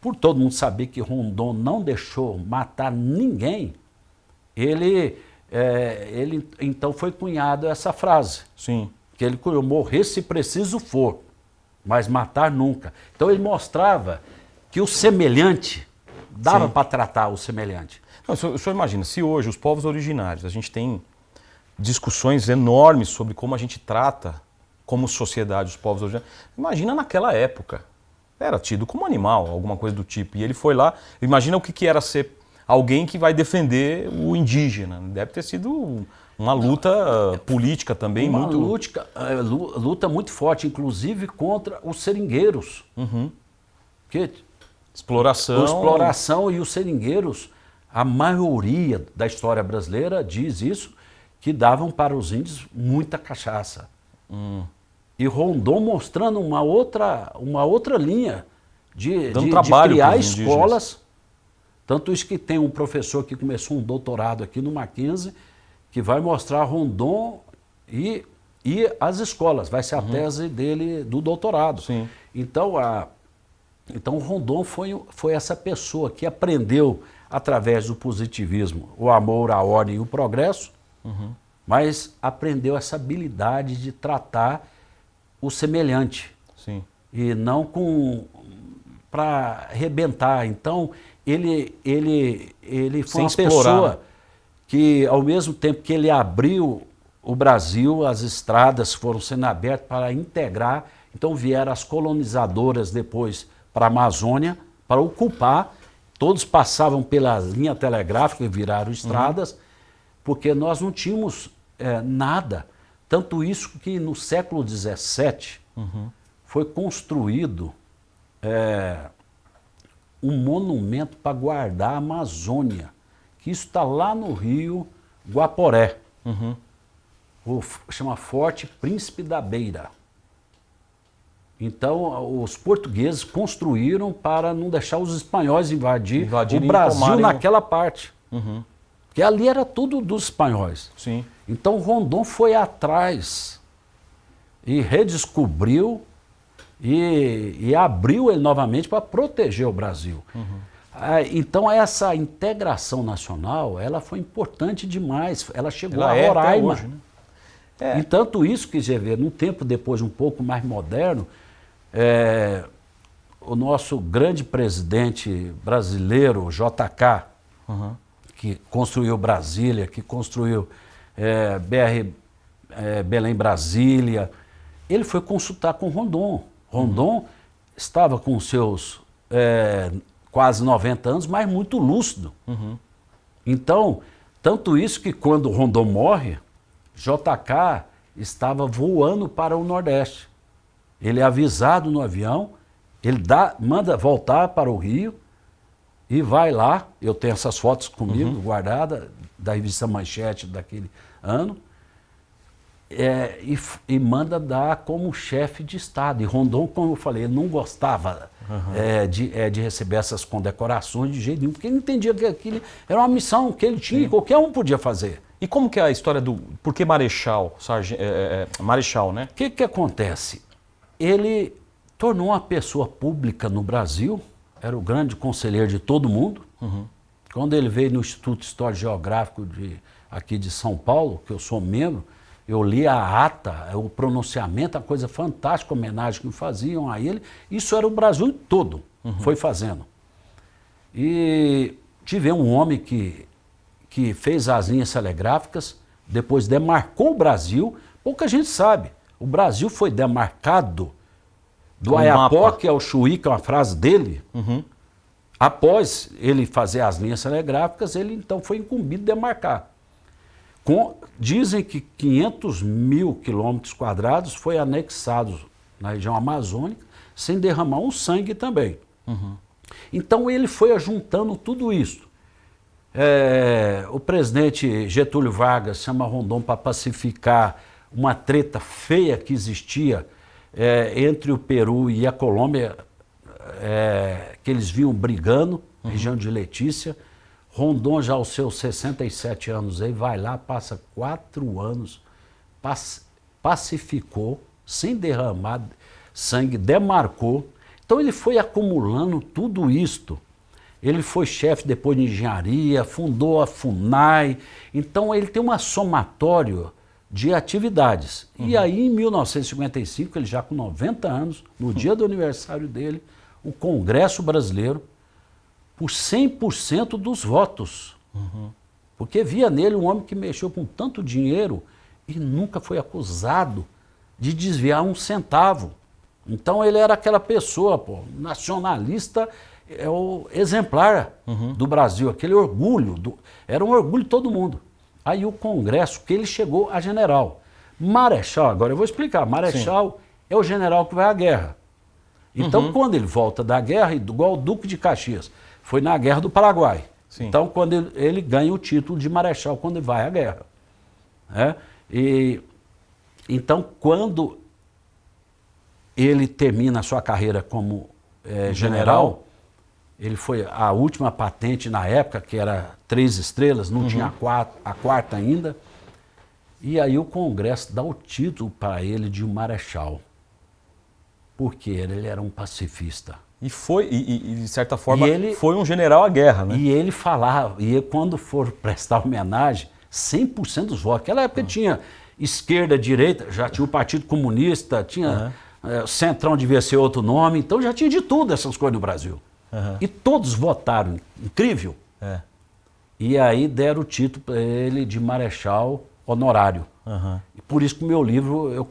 por todo mundo saber que Rondon não deixou matar ninguém, ele então foi cunhado essa frase. Sim. Que ele cunhou, morrer se preciso for, mas matar nunca. Então ele mostrava que o semelhante, dava para tratar o semelhante. Não, o senhor imagina, se hoje os povos originários, a gente tem discussões enormes sobre como a gente trata como sociedade os povos originários, imagina naquela época, era tido como animal, alguma coisa do tipo, e ele foi lá, imagina o que era ser alguém que vai defender o indígena, deve ter sido uma luta política também uma muito... luta muito forte, inclusive contra os seringueiros. Que exploração e os seringueiros, a maioria da história brasileira diz isso, que davam para os índios muita cachaça. E Rondon mostrando uma outra linha de criar escolas. Tanto isso que tem um professor que começou um doutorado aqui no Mackenzie, que vai mostrar Rondon e as escolas, vai ser a tese dele do doutorado. Sim. Então Rondon foi essa pessoa que aprendeu, através do positivismo, o amor, a ordem e o progresso, mas aprendeu essa habilidade de tratar o semelhante. Sim. E não para arrebentar. Então, ele foi uma pessoa que, ao mesmo tempo que ele abriu o Brasil, as estradas foram sendo abertas para integrar. Então vieram as colonizadoras depois para a Amazônia, para ocupar. Todos passavam pela linha telegráfica e viraram estradas, porque nós não tínhamos nada. Tanto isso que no século XVII foi construído um monumento para guardar a Amazônia, que isso está lá no Rio Guaporé. Chama Forte Príncipe da Beira. Então, os portugueses construíram para não deixar os espanhóis invadir o Brasil naquela parte. Porque ali era tudo dos espanhóis. Sim. Então, Rondon foi atrás e redescobriu e abriu ele novamente para proteger o Brasil. Então, essa integração nacional, ela foi importante demais. Ela chegou a Roraima. Hoje, né? E tanto isso que você vê, num tempo depois um pouco mais moderno, o nosso grande presidente brasileiro, JK, que construiu Brasília, que construiu Belém-Brasília, ele foi consultar com Rondon. Rondon estava com seus quase 90 anos, mas muito lúcido. Então, tanto isso que quando Rondon morre, JK estava voando para o Nordeste. Ele é avisado no avião, ele manda voltar para o Rio e vai lá. Eu tenho essas fotos comigo, guardadas, da revista Manchete daquele ano, e manda dar como chefe de Estado. E Rondon, como eu falei, ele não gostava de receber essas condecorações de jeito nenhum, porque ele entendia que aquilo era uma missão que ele tinha e qualquer um podia fazer. E como que é a história do... Por que Marechal? Marechal, né? O que acontece? Ele tornou uma pessoa pública no Brasil, era o grande conselheiro de todo mundo, Quando ele veio no Instituto Histórico e Geográfico aqui de São Paulo, que eu sou membro, eu li a ata, o pronunciamento, a coisa fantástica, a homenagem que faziam a ele. Isso era o Brasil todo, foi fazendo. E tive um homem que fez as linhas telegráficas, depois demarcou o Brasil. Pouca gente sabe. O Brasil foi demarcado do Oiapoque ao Chuí, que é uma frase dele. Após ele fazer as linhas telegráficas, ele então foi incumbido de demarcar. Dizem que 500 mil quilômetros quadrados foi anexados na região amazônica, sem derramar um sangue também. Então ele foi ajuntando tudo isso. O presidente Getúlio Vargas chama Rondon para pacificar uma treta feia que existia entre o Peru e a Colômbia, que eles vinham brigando, região de Letícia. Rondon, já aos seus 67 anos, aí vai lá, passa 4 anos, pacificou, sem derramar sangue, demarcou. Então ele foi acumulando tudo isto. Ele foi chefe depois de engenharia, fundou a FUNAI. Então ele tem um somatório de atividades. E aí em 1955, ele já com 90 anos, no dia do aniversário dele, o Congresso Brasileiro, por 100% dos votos. Porque via nele um homem que mexeu com tanto dinheiro e nunca foi acusado de desviar um centavo. Então ele era aquela pessoa, nacionalista, o exemplar do Brasil, aquele orgulho, era um orgulho de todo mundo. Aí o Congresso, que ele chegou a general. Marechal, agora eu vou explicar, Marechal é o general que vai à guerra. Então quando ele volta da guerra, igual o Duque de Caxias, foi na Guerra do Paraguai. Então, quando ele ganha o título de Marechal, quando ele vai à guerra. Então, quando ele termina a sua carreira como general, ele foi a última patente na época, que era 3 estrelas, não tinha a quarta ainda. E aí o Congresso dá o título para ele de Marechal. Porque ele era um pacifista. E foi, de certa forma, foi um general à guerra, né? E ele falava, e quando for prestar homenagem, 100% dos votos. Naquela época tinha esquerda, direita, já tinha o Partido Comunista, tinha Centrão, devia ser outro nome, então já tinha de tudo essas coisas no Brasil. E todos votaram, incrível. E aí deram o título para ele de Marechal Honorário. E por isso que o meu livro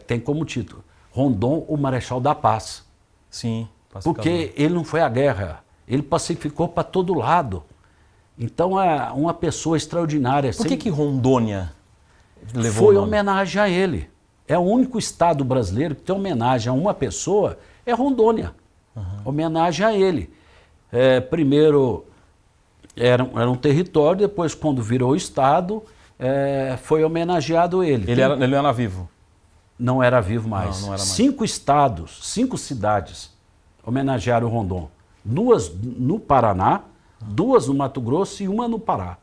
tem como título Rondon, o Marechal da Paz. Sim. Porque ele não foi à guerra, ele pacificou para todo lado. Então é uma pessoa extraordinária. Por que Rondônia levou Foi o nome? homenagem a ele. É o único estado brasileiro que tem homenagem a uma pessoa, é Rondônia. Homenagem a ele. Primeiro era um território, depois quando virou estado, foi homenageado ele. Ele não era vivo? Não era vivo mais. Não era mais. 5 estados, 5 cidades homenagearam o Rondon. 2 no Paraná, 2 no Mato Grosso e 1 no Pará.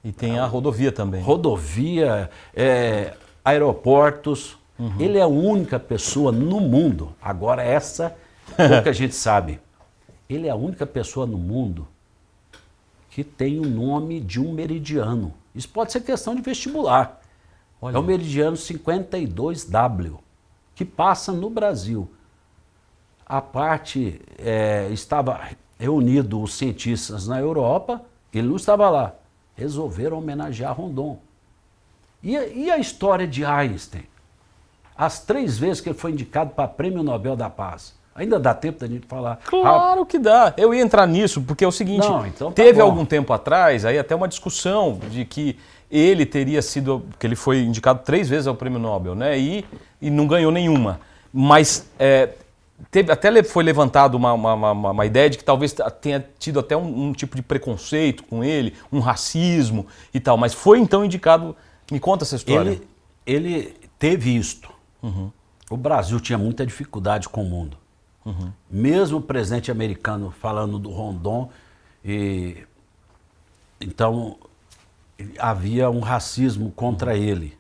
E tem a rodovia também. Rodovia, aeroportos. Ele é a única pessoa no mundo, agora essa pouca gente sabe, ele é a única pessoa no mundo que tem o nome de um meridiano. Isso pode ser questão de vestibular. Olha. É o meridiano 52W, que passa no Brasil. A parte estava reunido os cientistas na Europa, ele não estava lá. Resolveram homenagear Rondon. E a história de Einstein? As 3 vezes que ele foi indicado para Prêmio Nobel da Paz. Ainda dá tempo da gente falar? Claro que dá. Eu ia entrar nisso, porque é o seguinte, então tá teve bom. algum tempo atrás, aí até uma discussão de que ele teria sido, que ele foi indicado 3 vezes ao Prêmio Nobel, né? E não ganhou nenhuma. Mas até foi levantada uma ideia de que talvez tenha tido até um tipo de preconceito com ele, um racismo e tal. Mas foi então indicado. Me conta essa história. Ele teve isto. O Brasil tinha muita dificuldade com o mundo. Mesmo o presidente americano falando do Rondon, então havia um racismo contra ele,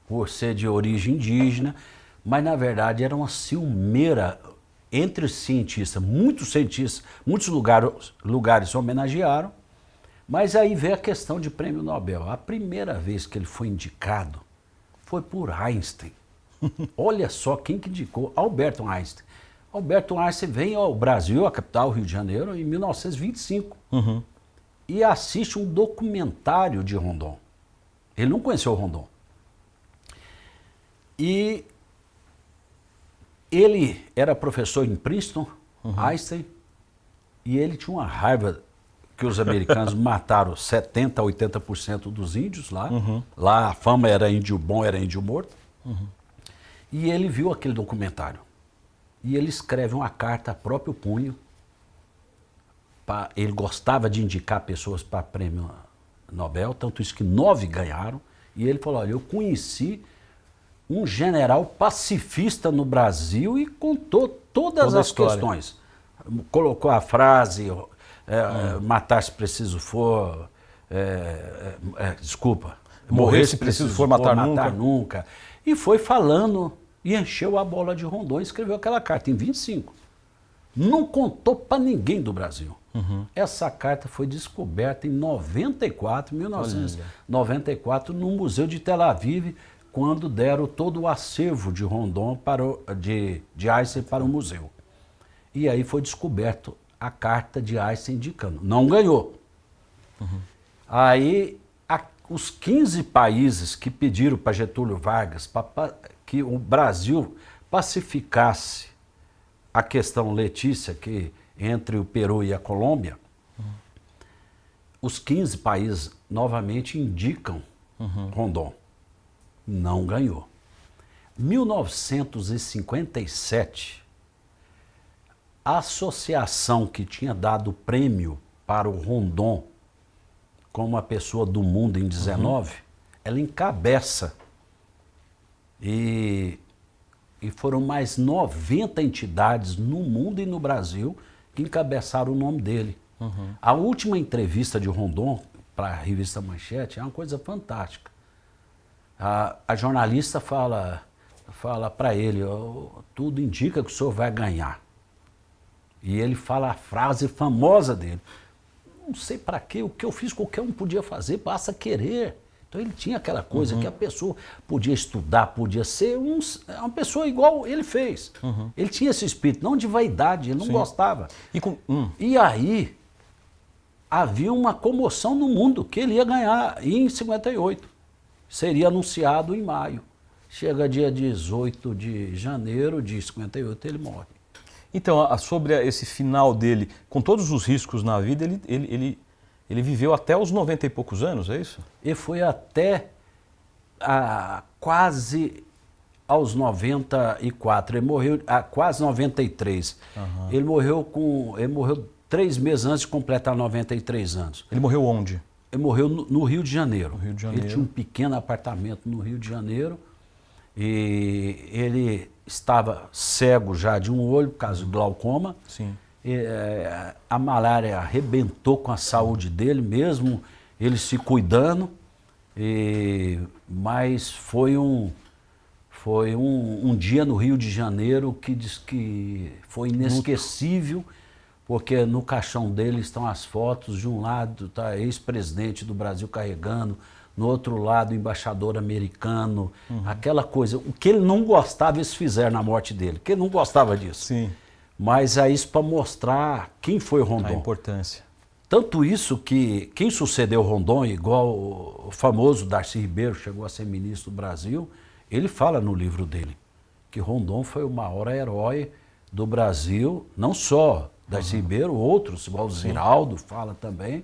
por ser de origem indígena, mas na verdade era uma ciumeira entre cientistas, muitos lugares homenagearam, mas aí veio a questão de prêmio Nobel. A primeira vez que ele foi indicado foi por Einstein. Olha só quem que indicou, Albert Einstein. Albert Einstein vem ao Brasil, a capital, Rio de Janeiro, em 1925. E assiste um documentário de Rondon. Ele não conheceu o Rondon. E ele era professor em Princeton, Einstein, e ele tinha uma raiva que os americanos mataram 70% a 80% dos índios lá. Lá a fama era índio bom, era índio morto. E ele viu aquele documentário. E ele escreve uma carta a próprio punho. Ele gostava de indicar pessoas para prêmio Nobel, tanto isso que 9 ganharam. E ele falou, olha, eu conheci um general pacifista no Brasil e contou todas as questões. Colocou a frase, matar se preciso for, morrer se preciso for, matar nunca. E foi falando e encheu a bola de Rondon e escreveu aquela carta em 25. Não contou para ninguém do Brasil. Essa carta foi descoberta em 1994, no Museu de Tel Aviv, quando deram todo o acervo de Rondon de Einstein para o museu. E aí foi descoberto a carta de Einstein indicando. Não ganhou. Aí os 15 países que pediram para Getúlio Vargas que o Brasil pacificasse a questão Letícia, que entre o Peru e a Colômbia, os 15 países novamente indicam Rondon. Não ganhou. 1957, a associação que tinha dado o prêmio para o Rondon como uma pessoa do mundo em 19, ela encabeça. E foram mais 90 entidades no mundo e no Brasil que encabeçaram o nome dele. A última entrevista de Rondon para a revista Manchete é uma coisa fantástica. A jornalista fala para ele, tudo indica que o senhor vai ganhar. E ele fala a frase famosa dele, não sei para quê, o que eu fiz qualquer um podia fazer, basta querer. Então ele tinha aquela coisa que a pessoa podia estudar, podia ser uma pessoa igual ele fez. Ele tinha esse espírito, não de vaidade, ele não gostava. E aí havia uma comoção no mundo que ele ia ganhar em 58. Seria anunciado em maio. Chega dia 18 de janeiro de 58, ele morre. Então, sobre esse final dele, com todos os riscos na vida, ele viveu até os 90 e poucos anos, é isso? Ele foi até quase aos 94, ele morreu a quase 93. Ele morreu 3 meses antes de completar 93 anos. Ele morreu onde? Ele morreu no Rio de Janeiro. Rio de Janeiro. Ele tinha um pequeno apartamento no Rio de Janeiro e ele estava cego já de um olho, por causa do glaucoma. Sim. A malária arrebentou com a saúde dele, mesmo ele se cuidando, mas foi um dia no Rio de Janeiro que diz que foi inesquecível, porque no caixão dele estão as fotos, de um lado está ex-presidente do Brasil carregando, no outro lado o embaixador americano, aquela coisa, o que ele não gostava eles fizeram na morte dele, porque ele não gostava disso. Sim. Mas é isso para mostrar quem foi Rondon. A importância. Tanto isso que quem sucedeu Rondon, igual o famoso Darcy Ribeiro, chegou a ser ministro do Brasil, ele fala no livro dele que Rondon foi o maior herói do Brasil, não só Darcy Ribeiro, outros, igual o Ziraldo fala também.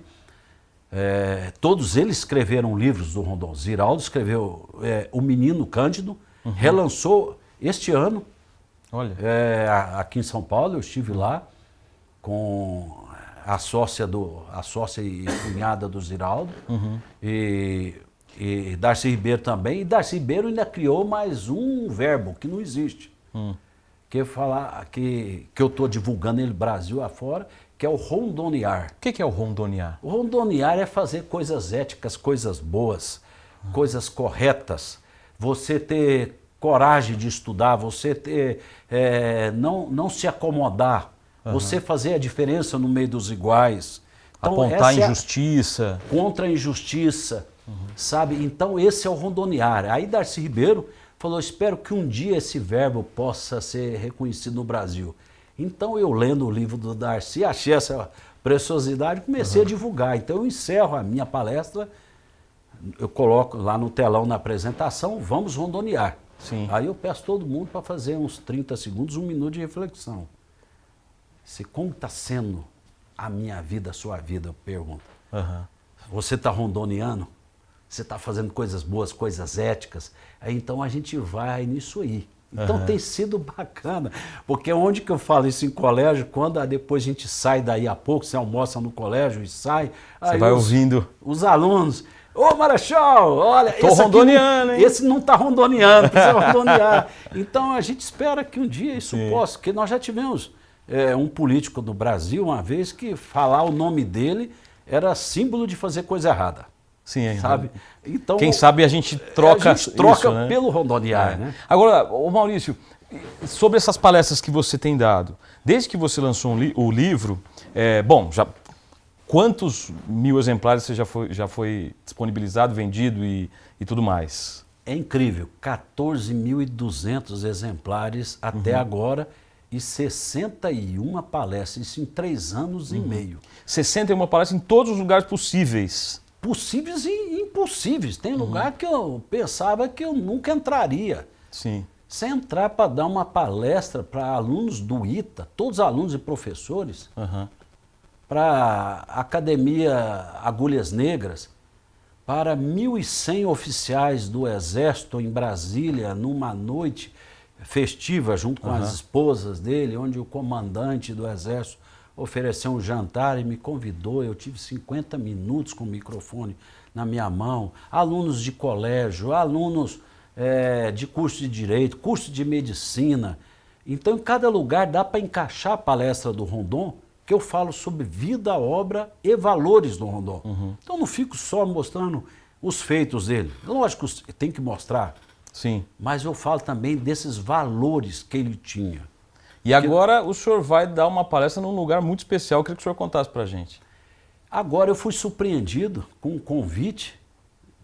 Todos eles escreveram livros do Rondon. Ziraldo escreveu O Menino Cândido, relançou este ano. Olha. Aqui em São Paulo, eu estive lá com a sócia e cunhada do Ziraldo, e Darcy Ribeiro também. E Darcy Ribeiro ainda criou mais um verbo que não existe, que eu estou divulgando ele Brasil afora, que é o rondonear. O que é o rondonear? O rondonear é fazer coisas éticas, coisas boas, coisas corretas. Você ter coragem de estudar, você ter, não se acomodar, você fazer a diferença no meio dos iguais. Então, apontar a injustiça. Contra a injustiça, sabe? Então esse é o rondonear. Aí Darcy Ribeiro falou, espero que um dia esse verbo possa ser reconhecido no Brasil. Então eu lendo o livro do Darcy, achei essa preciosidade e comecei a divulgar. Então eu encerro a minha palestra, eu coloco lá no telão na apresentação, vamos rondonear. Sim. Aí eu peço todo mundo para fazer uns 30 segundos, 1 minuto de reflexão. Como está sendo a minha vida, a sua vida, eu pergunto. Você está rondoneando? Você está fazendo coisas boas, coisas éticas? Aí, então a gente vai nisso aí. Então tem sido bacana, porque onde que eu falo isso em colégio, quando depois a gente sai daí a pouco, você almoça no colégio e sai, você aí vai ouvindo. Os alunos, ô Marechal, olha, tô rondoneando, hein? Esse não está rondoneando, precisa rondonear. Então a gente espera que um dia isso possa, porque nós já tivemos um político do Brasil uma vez que falar o nome dele era símbolo de fazer coisa errada. Sim, sabe? Então, quem sabe a gente troca isso, né? pelo rondonear, né? Agora, ô Maurício, sobre essas palestras que você tem dado, desde que você lançou o livro, quantos mil exemplares você já foi disponibilizado, vendido e tudo mais? É incrível, 14.200 exemplares até agora e 61 palestras, isso em 3 anos e meio. 61 palestras em todos os lugares possíveis. Possíveis e impossíveis. Tem lugar que eu pensava que eu nunca entraria. Sim. Você entrar para dar uma palestra para alunos do ITA, todos alunos e professores, para a Academia Agulhas Negras, para 1.100 oficiais do Exército em Brasília, numa noite festiva, junto com as esposas dele, onde o comandante do Exército ofereceu um jantar e me convidou. Eu tive 50 minutos com o microfone na minha mão. Alunos de colégio, alunos de curso de Direito, curso de Medicina. Então, em cada lugar dá para encaixar a palestra do Rondon, que eu falo sobre vida, obra e valores do Rondon. Então, não fico só mostrando os feitos dele. Lógico, tem que mostrar. Sim. Mas eu falo também desses valores que ele tinha. E agora o senhor vai dar uma palestra num lugar muito especial, eu queria que o senhor contasse para a gente. Agora eu fui surpreendido com um convite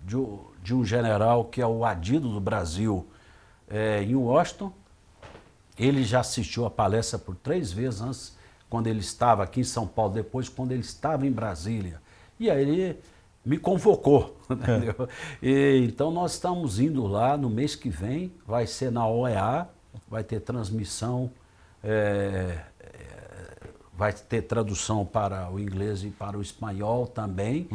de um general que é o Adido do Brasil em Washington. Ele já assistiu a palestra por 3 vezes antes, quando ele estava aqui em São Paulo, depois quando ele estava em Brasília. E aí ele me convocou. Entendeu? Então nós estamos indo lá no mês que vem, vai ser na OEA, vai ter transmissão, vai ter tradução para o inglês e para o espanhol também.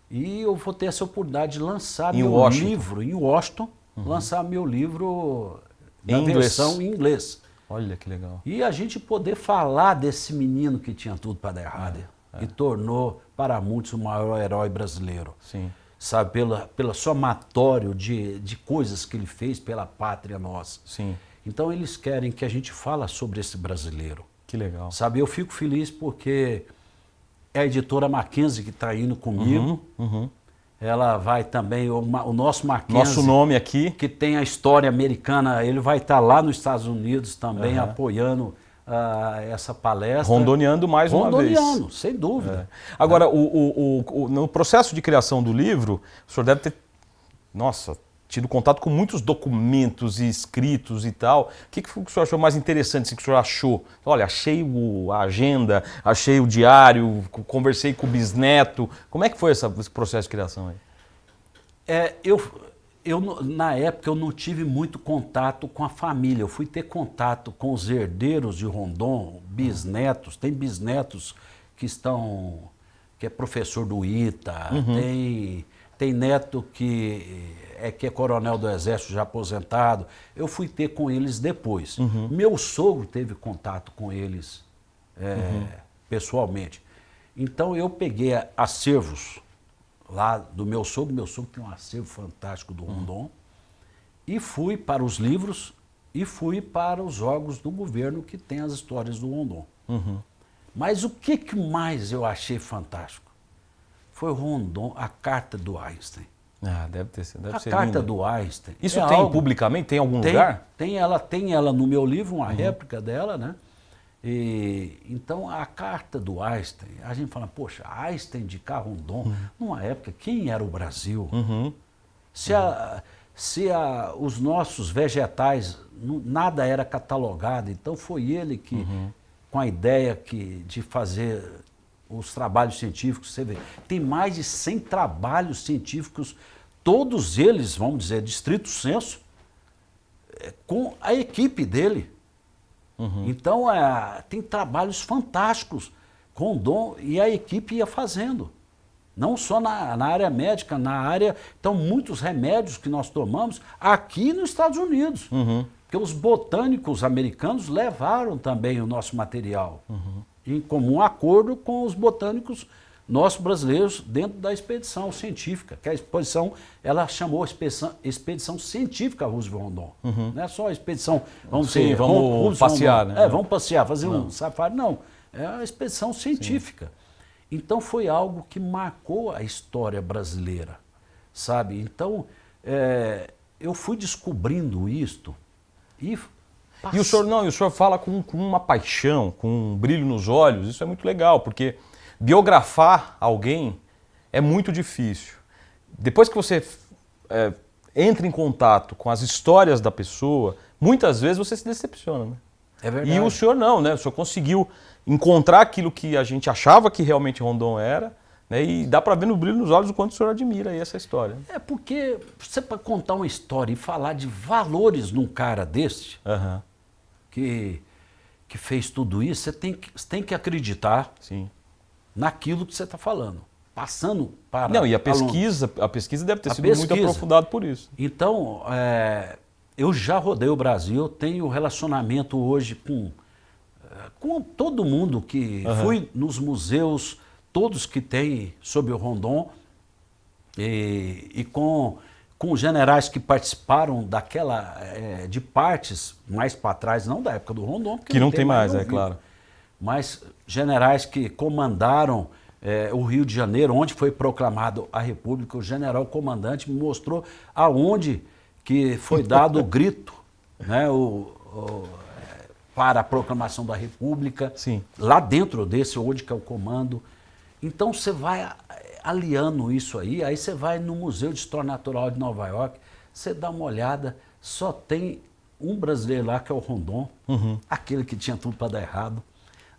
E eu vou ter essa oportunidade de lançar meu livro em Washington, lançar meu livro na versão em inglês. Olha que legal. E a gente poder falar desse menino que tinha tudo para dar errado, e tornou para muitos o maior herói brasileiro. Sim. Sabe, pelo somatório de coisas que ele fez pela pátria nossa. Sim. Então eles querem que a gente fale sobre esse brasileiro. Que legal. Sabe, eu fico feliz porque é a editora Mackenzie que está indo comigo. Ela vai também, o nosso Mackenzie... Nosso nome aqui. Que tem a história americana, ele vai estar lá nos Estados Unidos também apoiando essa palestra. Rondoneando mais uma vez. Rondoneando, sem dúvida. Agora, no processo de criação do livro, o senhor deve ter, tido contato com muitos documentos e escritos e tal. O que o senhor achou mais interessante, assim, que o senhor achou? Olha, achei a agenda, achei o diário, conversei com o bisneto. Como é que foi esse processo de criação aí? Na época eu não tive muito contato com a família. Eu fui ter contato com os herdeiros de Rondon, bisnetos. Tem bisnetos que é professor do ITA, tem neto que é coronel do Exército já aposentado. Eu fui ter com eles depois. Meu sogro teve contato com eles pessoalmente. Então eu peguei acervos lá do meu sogro tem um acervo fantástico do Rondon, e fui para os livros e fui para os órgãos do governo que tem as histórias do Rondon. Mas o que mais eu achei fantástico? Foi o Rondon, a carta do Einstein. Ah, deve ser A carta linda. do Einstein. Isso é tem algo, publicamente? Tem em algum lugar? Tem ela no meu livro, uma réplica dela, né? E, então, a carta do Einstein, a gente fala, poxa, Einstein de Rondon, numa época, quem era o Brasil? Os nossos vegetais, nada era catalogado, então foi ele que, com a ideia de fazer os trabalhos científicos, você vê, tem mais de 100 trabalhos científicos, todos eles, vamos dizer, de estrito senso, com a equipe dele. Então, tem trabalhos fantásticos. Rondon e a equipe ia fazendo. Não só na área médica, na área... Então, muitos remédios que nós tomamos aqui nos Estados Unidos. Porque os botânicos americanos levaram também o nosso material. Em comum acordo com os botânicos nossos brasileiros dentro da expedição científica, que a exposição, ela chamou expedição científica Roosevelt Rondon. Não é só a expedição, vamos passear, né? Vamos passear, fazer um safari, não. É a expedição científica. Então foi algo que marcou a história brasileira, sabe? Então, eu fui descobrindo isto e o senhor fala com uma paixão, com um brilho nos olhos, isso é muito legal, porque biografar alguém é muito difícil. Depois que você entra em contato com as histórias da pessoa, muitas vezes você se decepciona, né? É verdade. E o senhor não, né? O senhor conseguiu encontrar aquilo que a gente achava que realmente Rondon era, né? E dá para ver no brilho nos olhos o quanto o senhor admira aí essa história. É porque você para contar uma história e falar de valores num cara desse, que fez tudo isso, você tem que acreditar. Sim. Naquilo que você está falando, passando para... Não, e a pesquisa deve ter sido muito aprofundada por isso. Então, eu já rodei o Brasil, eu tenho relacionamento hoje com todo mundo que fui nos museus, todos que tem sobre o Rondon, e com generais que participaram daquela, de partes mais para trás, não da época do Rondon, porque que não tem mais, vivo, claro. mas generais que comandaram o Rio de Janeiro, onde foi proclamado a República, o general comandante me mostrou aonde que foi dado o grito, né, para a proclamação da República. Sim. Lá dentro desse, onde que é o comando. Então você vai aliando isso aí você vai no Museu de História Natural de Nova York, você dá uma olhada, só tem um brasileiro lá que é o Rondon, aquele que tinha tudo para dar errado.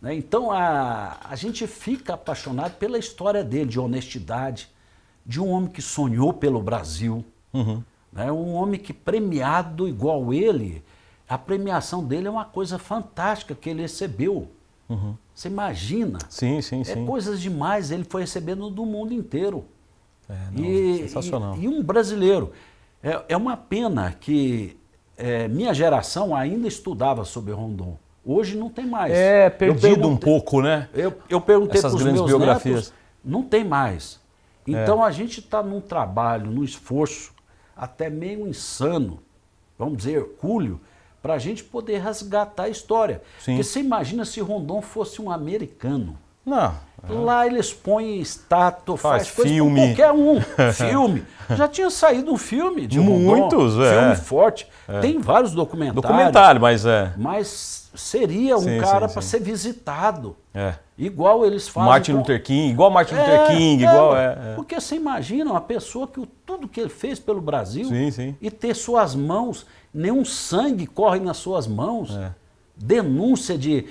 Então a gente fica apaixonado pela história dele, de honestidade, de um homem que sonhou pelo Brasil, né? Um homem que premiado igual ele, a premiação dele é uma coisa fantástica que ele recebeu. Você imagina? Sim. Coisas demais, ele foi recebendo do mundo inteiro. Sensacional. E um brasileiro. É uma pena que minha geração ainda estudava sobre Rondon. Hoje não tem mais. Perdido um pouco, né? Eu perguntei para essas os grandes meus biografias. netos, não tem mais. Então a gente está num trabalho, num esforço, até meio insano, vamos dizer, hercúleo, para a gente poder resgatar a história. Sim. Porque você imagina se Rondon fosse um americano. Não. Lá eles põem estátua, faz coisa filme. com qualquer um. Filme. Já tinha saído um filme de Rondon. Muitos, filme forte. Tem vários documentários. Documentário, mas Mas seria um cara para ser visitado. Igual eles fazem. Martin Luther King, igual Martin Luther King, igual. Porque você imagina uma pessoa que tudo que ele fez pelo Brasil Sim. e ter suas mãos, nenhum sangue corre nas suas mãos. Denúncia de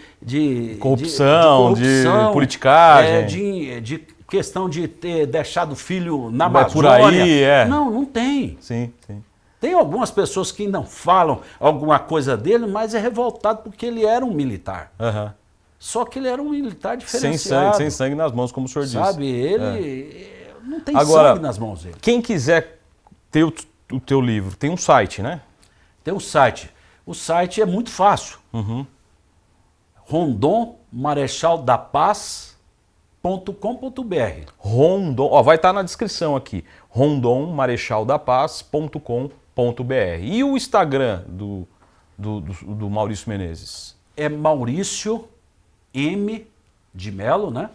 corrupção, de politicagem. De questão de ter deixado o filho na Vai Amazônia. por aí, Não tem. Sim. Tem algumas pessoas que não falam alguma coisa dele, mas é revoltado porque ele era um militar. Só que ele era um militar diferenciado. Sem sangue nas mãos, como o senhor disse. Sabe, ele não tem Agora, sangue nas mãos dele. Quem quiser ter o teu livro, tem um site, né? Tem um site. O site é muito fácil. Rondon Marechal da Paz.com.br. Rondon, vai estar na descrição aqui. rondommarechaldapaz.com.br. E o Instagram do Maurício Menezes? É Maurício M. de Melo, né?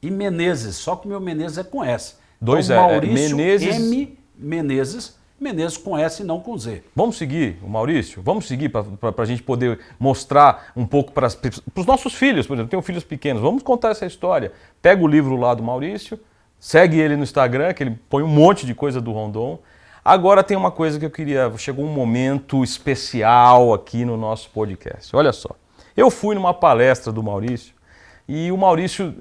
E Menezes, só que o meu Menezes é com S. Dois então, Maurício Menezes... M. Menezes, Menezes com S e não com Z. Vamos seguir o Maurício? Vamos seguir para a gente poder mostrar um pouco para os nossos filhos, por exemplo, eu tenho filhos pequenos, vamos contar essa história. Pega o livro lá do Maurício, segue ele no Instagram, que ele põe um monte de coisa do Rondon. Agora tem uma coisa que eu queria, chegou um momento especial aqui no nosso podcast. Olha só, eu fui numa palestra do Maurício e o Maurício,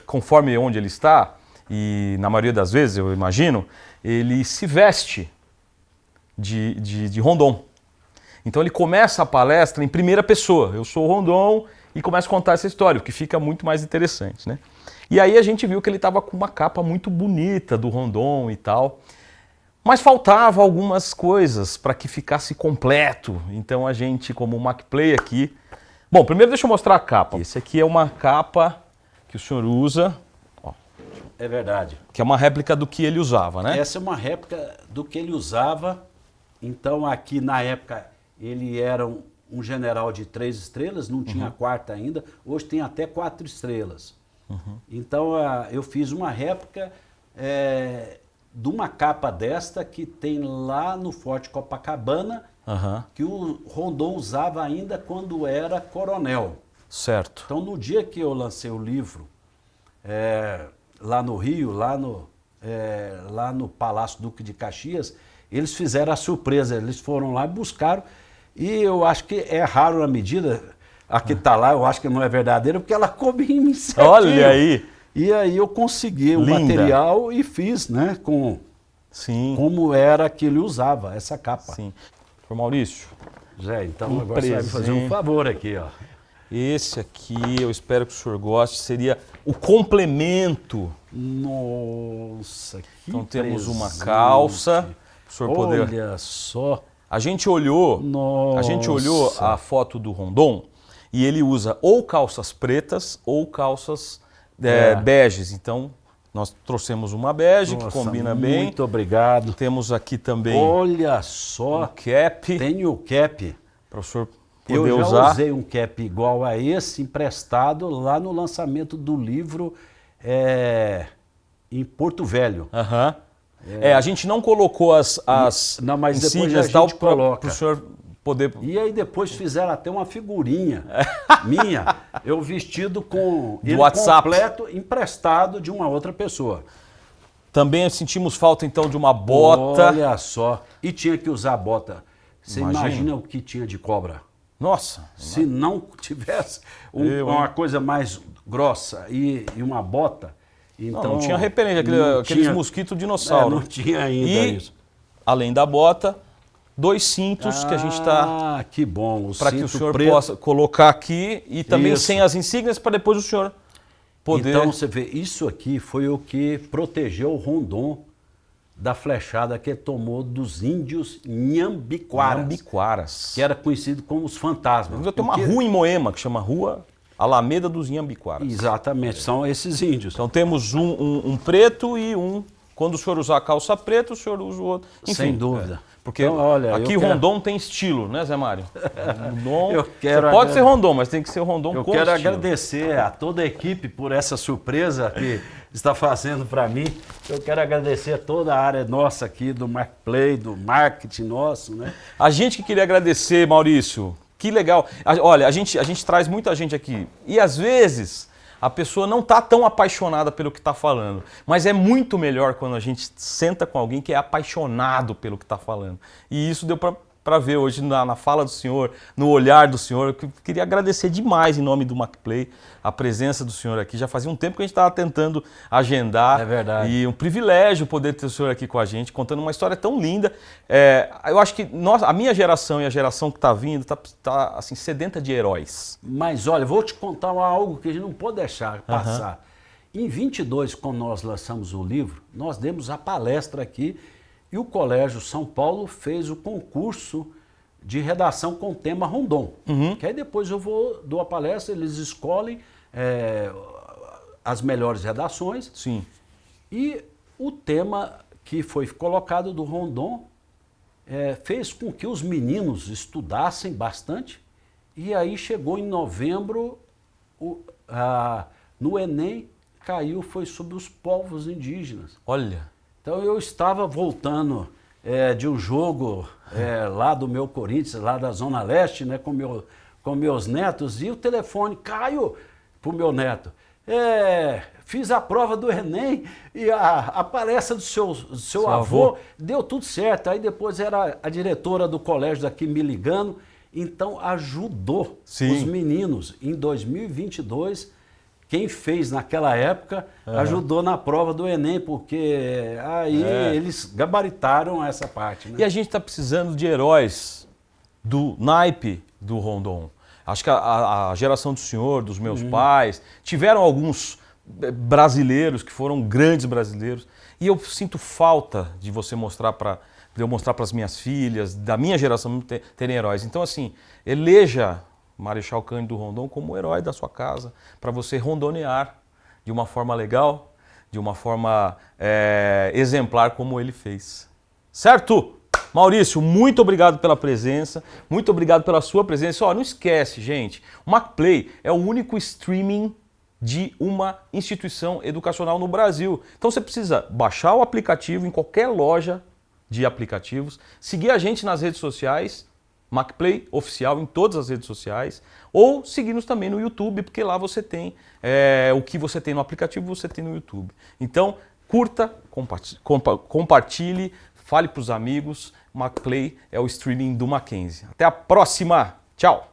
conforme onde ele está, e na maioria das vezes eu imagino, ele se veste de Rondon. Então ele começa a palestra em primeira pessoa. Eu sou o Rondon e começa a contar essa história, o que fica muito mais interessante, né? E aí a gente viu que ele estava com uma capa muito bonita do Rondon e tal, mas faltava algumas coisas para que ficasse completo. Então a gente, como MacPlay aqui... Bom, primeiro deixa eu mostrar a capa. Esse aqui é uma capa que o senhor usa... É verdade. Que é uma réplica do que ele usava, né? Essa é uma réplica do que ele usava. Então aqui na época ele era um general de 3 estrelas, não tinha a quarta ainda, hoje tem até 4 estrelas. Então eu fiz uma réplica de uma capa desta que tem lá no Forte Copacabana, que o Rondon usava ainda quando era coronel. Certo. Então no dia que eu lancei o livro, lá no Rio, lá no Palácio Duque de Caxias, eles fizeram a surpresa, eles foram lá e buscaram, e eu acho que é raro na medida, a que está lá, eu acho que não é verdadeira, porque ela coube em mim certinho. Olha aí! E aí eu consegui o Linda. material e fiz, né, Sim. como era que ele usava, essa capa. Sim. Ô Maurício, Zé, então Um agora você vai me fazer um presente. favor aqui, ó. esse aqui eu espero que o senhor goste, seria o complemento. Nossa, que Então temos uma presente. calça, para o senhor poder... Olha só. A gente olhou Nossa. a foto do Rondon e ele usa ou calças pretas ou calças beges. Então nós trouxemos uma bege que Nossa, combina bem. Muito obrigado. Temos aqui também Olha um só, cap tem o cap. para o senhor Eu poder já usar. usei um cap igual a esse, emprestado lá no lançamento do livro em Porto Velho. Aham. A gente não colocou as Não, mas depois insígnias a e tal gente para coloca. o senhor poder... E aí depois fizeram até uma figurinha minha, eu vestido com ele WhatsApp. completo, emprestado de uma outra pessoa. Também sentimos falta então de uma bota. Olha só, e tinha que usar bota. Você Imagina. imagina o que tinha de cobra? Nossa, Se não tivesse uma coisa mais grossa e uma bota, então... não tinha repelente, não aqueles tinha- mosquitos dinossauro. não tinha ainda E, isso. além da bota, 2 cintos que a gente está... Ah, que bom. Para que o cinto senhor preto. possa colocar aqui e também Isso. sem as insígnias para depois o senhor poder... Então você vê, isso aqui foi o que protegeu o Rondon da flechada que ele tomou dos índios Nhambiquaras, Nhambiquaras. que era conhecido como os fantasmas. Tem uma Porque- rua em Moema que chama Rua Alameda dos Nhambiquaras. Exatamente, são esses índios. Então temos um preto e um... Quando o senhor usar a calça preta, o senhor usa o outro. Enfim, Sem dúvida. Porque Então, olha, aqui eu quero- Rondon tem estilo, né, Zé Mário? Rondon, Eu quero você pode agra- ser Rondon, mas tem que ser Rondon Eu com quero estilo. agradecer a toda a equipe por essa surpresa que está fazendo para mim. Eu quero agradecer a toda a área nossa aqui do MacPlay, do marketing nosso, né? A gente que queria agradecer, Maurício. Que legal. Olha, a gente traz muita gente aqui. E às vezes a pessoa não está tão apaixonada pelo que está falando. Mas é muito melhor quando a gente senta com alguém que é apaixonado pelo que está falando. E isso deu para ver hoje na fala do senhor, no olhar do senhor. Eu queria agradecer demais em nome do MacPlay a presença do senhor aqui. Já fazia um tempo que a gente estava tentando agendar. É verdade. E um privilégio poder ter o senhor aqui com a gente, contando uma história tão linda. Eu acho que a minha geração e a geração que está vindo está assim, sedenta de heróis. Mas olha, vou te contar algo que a gente não pode deixar passar. Em 22, quando nós lançamos o livro, nós demos a palestra aqui e o Colégio São Paulo fez o concurso de redação com o tema Rondon. Que aí depois dou a palestra, eles escolhem as melhores redações. Sim. E o tema que foi colocado do Rondon fez com que os meninos estudassem bastante. E aí chegou em novembro, no Enem, foi sobre os povos indígenas. Olha. Então eu estava voltando de um jogo lá do meu Corinthians, lá da Zona Leste, né, com meus netos, e o telefone caiu para o meu neto. Fiz a prova do Enem e a palestra do seu avô deu tudo certo. Aí depois era a diretora do colégio daqui me ligando, então ajudou os meninos. Em 2022, quem fez naquela época ajudou na prova do Enem, porque aí eles gabaritaram essa parte. Né? E a gente está precisando de heróis do naipe do Rondon. Acho que a geração do senhor, dos meus pais, tiveram alguns brasileiros que foram grandes brasileiros. E eu sinto falta de você mostrar de eu mostrar para as minhas filhas, da minha geração, terem heróis. Então, assim, eleja Marechal Cândido Rondon como herói da sua casa, para você rondonear de uma forma legal, de uma forma exemplar como ele fez. Certo? Maurício, muito obrigado pela presença, muito obrigado pela sua presença. Ó, não esquece, gente, o MacPlay é o único streaming de uma instituição educacional no Brasil. Então você precisa baixar o aplicativo em qualquer loja de aplicativos, seguir a gente nas redes sociais, MacPlay Oficial em todas as redes sociais, ou seguir-nos também no YouTube, porque lá você tem o que você tem no aplicativo, você tem no YouTube. Então, curta, compartilhe, fale para os amigos. MacPlay é o streaming do Mackenzie. Até a próxima! Tchau!